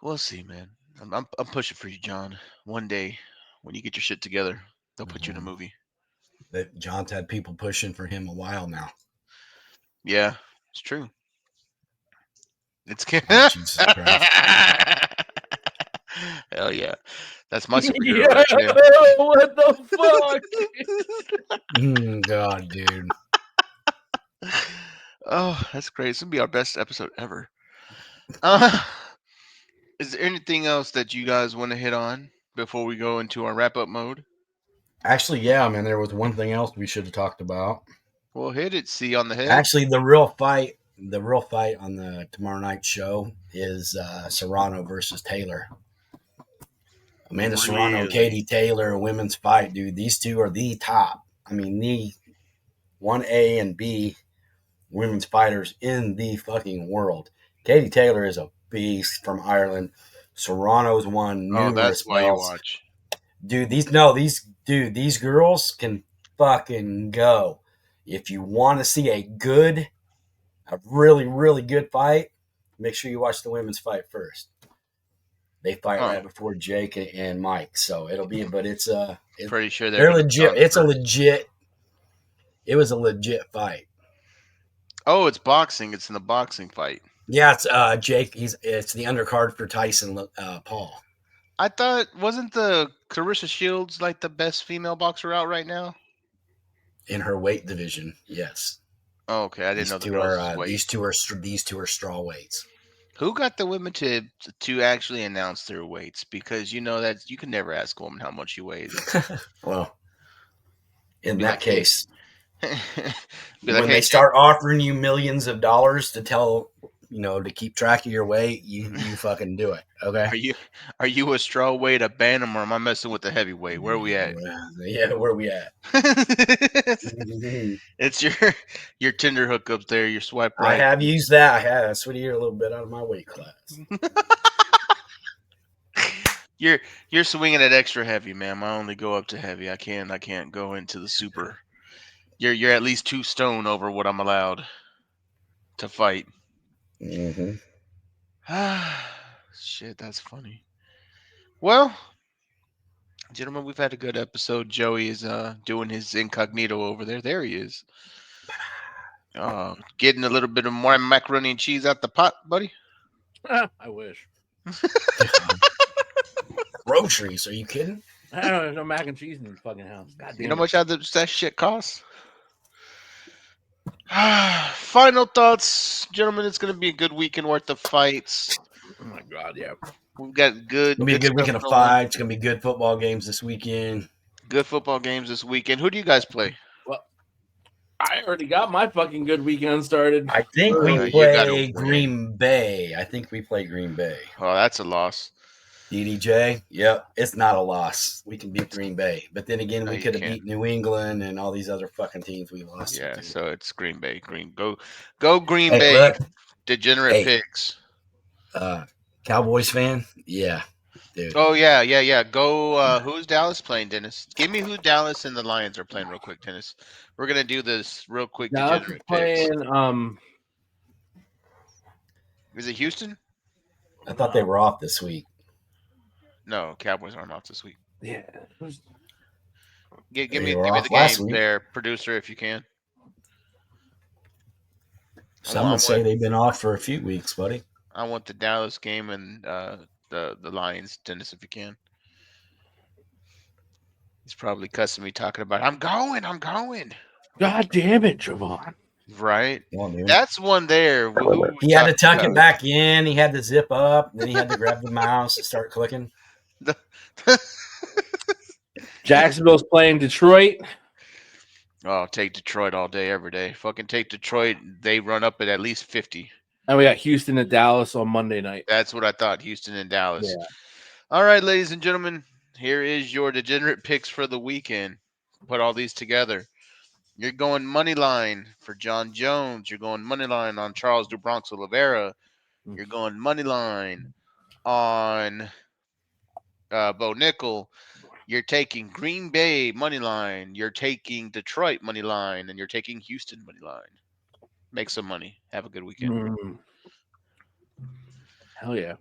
we'll see, man. I'm pushing for you, John. One day, when you get your shit together, they'll put you in a movie. That John's had people pushing for him a while now. Yeah, it's true. It's Oh, Jesus Christ. hell yeah, that's my superhero Yeah, right there. what the fuck? God, dude. Oh, that's great. It's gonna be our best episode ever. Is there anything else that you guys want to hit on before we go into our wrap up mode? Actually, yeah, man, there was one thing else we should have talked about. Well, hit it. See on the head. Actually, the real fight on the tomorrow night show is Serrano versus Taylor. Amanda Serrano, Really? Katie Taylor, women's fight, dude. These two are the top. I mean, the 1A and B women's fighters in the fucking world. Katie Taylor is a beast from Ireland. Serrano's won Oh, numerous that's why you belts. watch. Dude, these girls can fucking go. If you want to see a really, really good fight, make sure you watch the women's fight first. They fight right before Jake and Mike, so it'll be. But Pretty sure they're legit. It was a legit fight. Oh, it's boxing. It's in the boxing fight. Yeah, it's Jake. It's the undercard for Tyson Paul. I thought wasn't the Clarissa Shields like the best female boxer out right now In her weight division? Yes. Oh, okay, I didn't know These the girls' weight. These two are straw weights. Who got the women to actually announce their weights? Because you know that you can never ask a woman how much she weighs. Well, in Be that like, hey. case, Be like, when hey, they start offering you millions of dollars to to keep track of your weight, you fucking do it. Okay. Are you a straw weight, a bantam, or am I messing with the heavyweight? Where are we at? Yeah, where we at? It's your Tinder hookups there. Your swipe right. I have used that. That's what you're a little bit out of my weight class. You're swinging it extra heavy, ma'am. I only go up to heavy. I can't go into the super. You're at least 2 stone over what I'm allowed to fight. Mm-hmm. Shit, that's funny. Well, gentlemen, we've had a good episode. Joey is doing his incognito over there. There he is. Getting a little bit of more macaroni and cheese out the pot, buddy. I wish. Groceries? Are you kidding? I don't know. There's no mac and cheese in the fucking house. God damn You know how much that shit costs? Final thoughts, gentlemen. It's going to be a good weekend worth of fights. Oh my god, yeah. We've got good. It's gonna be a good weekend of fights. It's gonna be good football games this weekend. Good football games this weekend. Who do you guys play? Well, I already got my fucking good weekend started. I think we play Green Bay. Oh, that's a loss. DDJ, yep, it's not a loss. We can beat Green Bay, but then again, No, we you could have can't. beat New England and all these other fucking teams we lost. Yeah, to. so it's Green Bay. Go Green Hey, Bay. look. Degenerate picks. Cowboys fan, yeah, dude. Oh yeah. Go. Who's Dallas playing, Dennis? Give me who Dallas and the Lions are playing real quick, Dennis. We're gonna do this real quick. Dallas Degenerate playing. picks. Is it Houston? I thought they were off this week. No, Cowboys aren't off this week. Yeah. Give me the game there, producer, if you can. Some would say they've been off for a few weeks, buddy. I want the Dallas game and the Lions, Dennis, if you can. He's probably cussing me talking about I'm going. God damn it, Javon. Right? On, That's one there. He had to tuck it back in. He had to zip up. Then he had to grab the mouse and start clicking. Jacksonville's playing Detroit. Oh, take Detroit all day, every day. Fucking take Detroit. They run up at least 50. And we got Houston and Dallas on Monday night. That's what I thought, Houston and Dallas. Yeah. All right, ladies and gentlemen, here is your degenerate picks for the weekend. Put all these together. You're going money line for Jon Jones. You're going money line on Charles DuBronx Oliveira. You're going money line on Bo Nickal. You're taking Green Bay money line. You're taking Detroit money line, and you're taking Houston money line. Make some money. Have a good weekend. Mm. Hell yeah.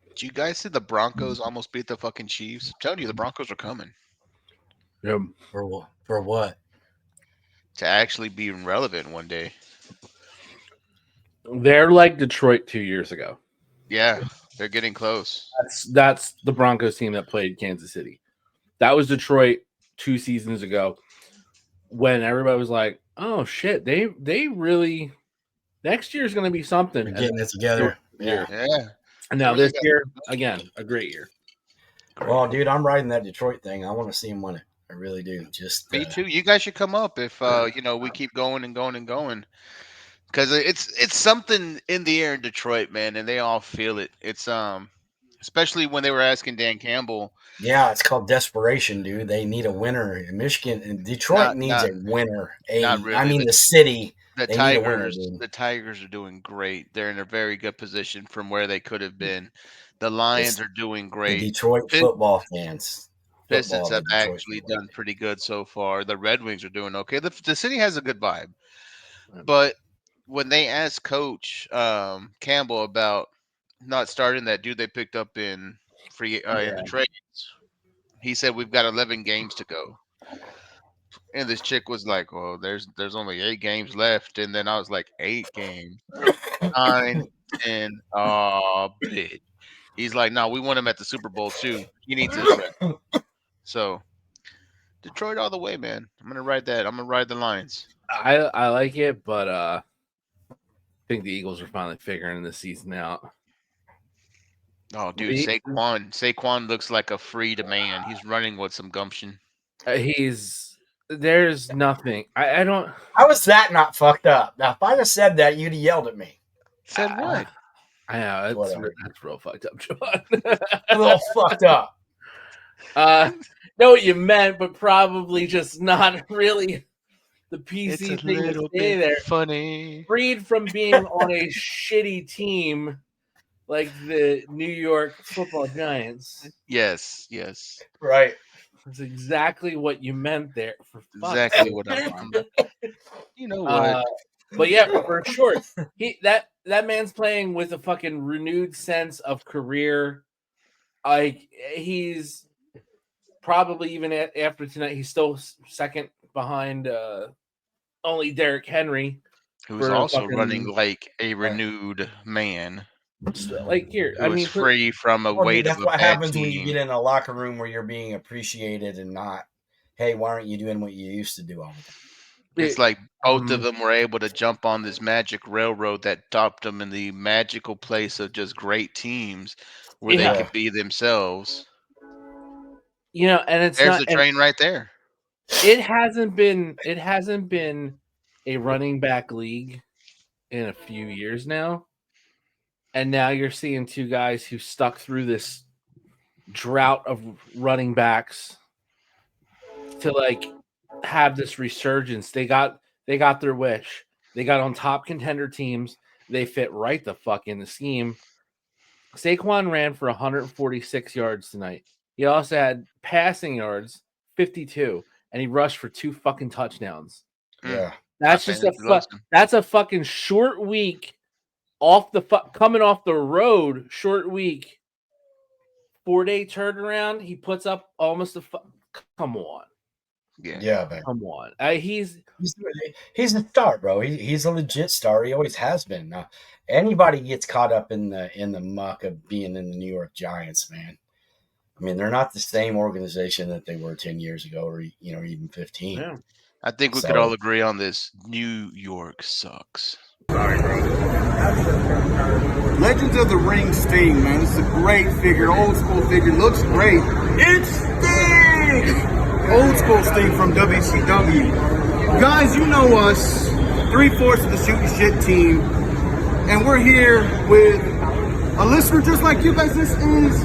Did you guys see the Broncos almost beat the fucking Chiefs? I'm telling you, the Broncos are coming Yeah. For what? to actually be relevant one day. They're like Detroit 2 years ago. Yeah, they're getting close. That's the Broncos team that played Kansas City. That was Detroit 2 seasons ago when everybody was like, "Oh shit, they really next year is going to be something." They're getting it together. Yeah. Yeah. And now this year, again, a great year. Well, dude, I'm riding that Detroit thing. I want to see him win it. I really do. Just Me too. You guys should come up if we keep going and going and going. Because it's something in the air in Detroit, man, and they all feel it. It's especially when they were asking Dan Campbell. Yeah, it's called desperation, dude. They need a winner. Michigan and Detroit needs a winner. Not really. I mean, the city. The they Tigers. need a winner, dude. The Tigers are doing great. They're in a very good position from where they could have been. The Lions are doing great. The Detroit football fans. Pistons have actually done pretty good so far. The Red Wings are doing okay. The city has a good vibe. But when they asked Coach Campbell about not starting that dude they picked up in the trades, he said we've got 11 games to go. And this chick was like, "Well, there's only 8 games left." And then I was like, 8 games, 9, 10, bitch. He's like, "No, we want him at the Super Bowl too. He needs his record." So, Detroit all the way, man. I'm gonna ride that. I'm gonna ride the Lions. I like it, but I think the Eagles are finally figuring the season out. Oh, dude, Saquon looks like a freed man. He's running with some gumption. There's nothing. I don't. How is that not fucked up? Now, if I'd have said that, you'd have yelled at me. Said what? I know that's real fucked up, John. A little fucked up. Know what you meant, but probably just not really the PC thing to say there. Funny. Freed from being on a shitty team like the New York Football Giants. Yes. Right. That's exactly what you meant there. Exactly what I meant. You know what? But yeah, for sure, that man's playing with a fucking renewed sense of career. Like he's probably even after tonight, he's still second behind only Derrick Henry, who's also running like a renewed man. Like here, I mean, free from a weight that's of a what bad happens team. when you get in a locker room where you're being appreciated and not, hey, why aren't you doing what you used to do all the time? It's like both of them were able to jump on this magic railroad that topped them in the magical place of just great teams where they could be themselves. You know, and there's the train right there. It hasn't been a running back league in a few years now. And now you're seeing two guys who stuck through this drought of running backs to like have this resurgence. They got their wish. They got on top contender teams. They fit right the fuck in the scheme. Saquon ran for 146 yards tonight. He also had passing yards, 52, and he rushed for 2 fucking touchdowns. Yeah. That's just that's a fucking short week. Coming off the road, short week, 4-day turnaround. He puts up almost come on, yeah, man. Come on. He's a star, bro. He's a legit star. He always has been. Anybody gets caught up in the muck of being in the New York Giants, man. I mean, they're not the same organization that they were 10 years ago, or even 15. Yeah. I think we could all agree on this. New York sucks. Sorry, bro. Legends of the Ring Sting, man. This is a great figure, old school figure. Looks great. It stings! Sting, old school Sting from WCW. Guys, you know us, 3/4 of the Shootin' Shit team, and we're here with a listener just like you guys. This is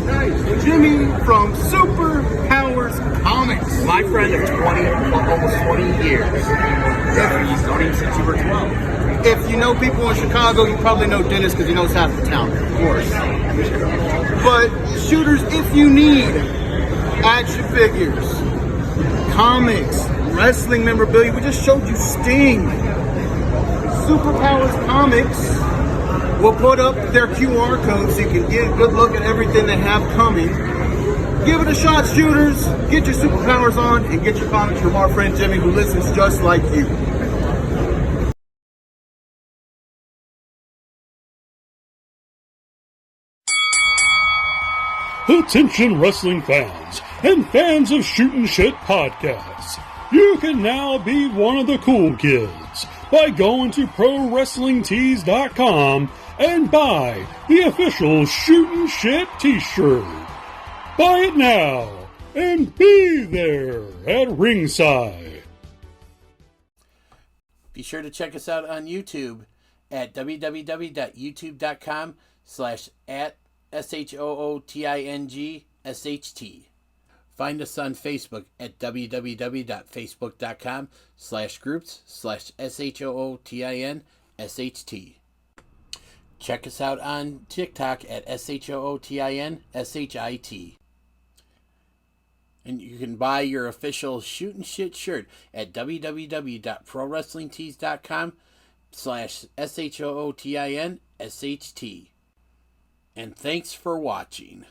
Jimmy from Super Powers Comics. My friend of almost 20 years. He's known him since you were 12. If you know people in Chicago, you probably know Dennis because he knows half the town, of course. But shooters, if you need action figures, comics, wrestling memorabilia, we just showed you Sting. Superpowers Comics will put up their QR code so you can get a good look at everything they have coming. Give it a shot, shooters. Get your superpowers on and get your comics from our friend Jimmy, who listens just like you. Attention wrestling fans and fans of Shootin' Shit podcasts. You can now be one of the cool kids by going to ProWrestlingTees.com and buy the official Shootin' Shit t-shirt. Buy it now and be there at ringside. Be sure to check us out on YouTube at www.youtube.com/@SHOOTINGSHT. Find us on Facebook at www.facebook.com/groups/SHOOTINSHT. Check us out on TikTok at SHOOTINSHIT. And you can buy your official Shootin' Shit shirt at www.ProWrestlingTees.com/SHOOTINSHT. And thanks for watching.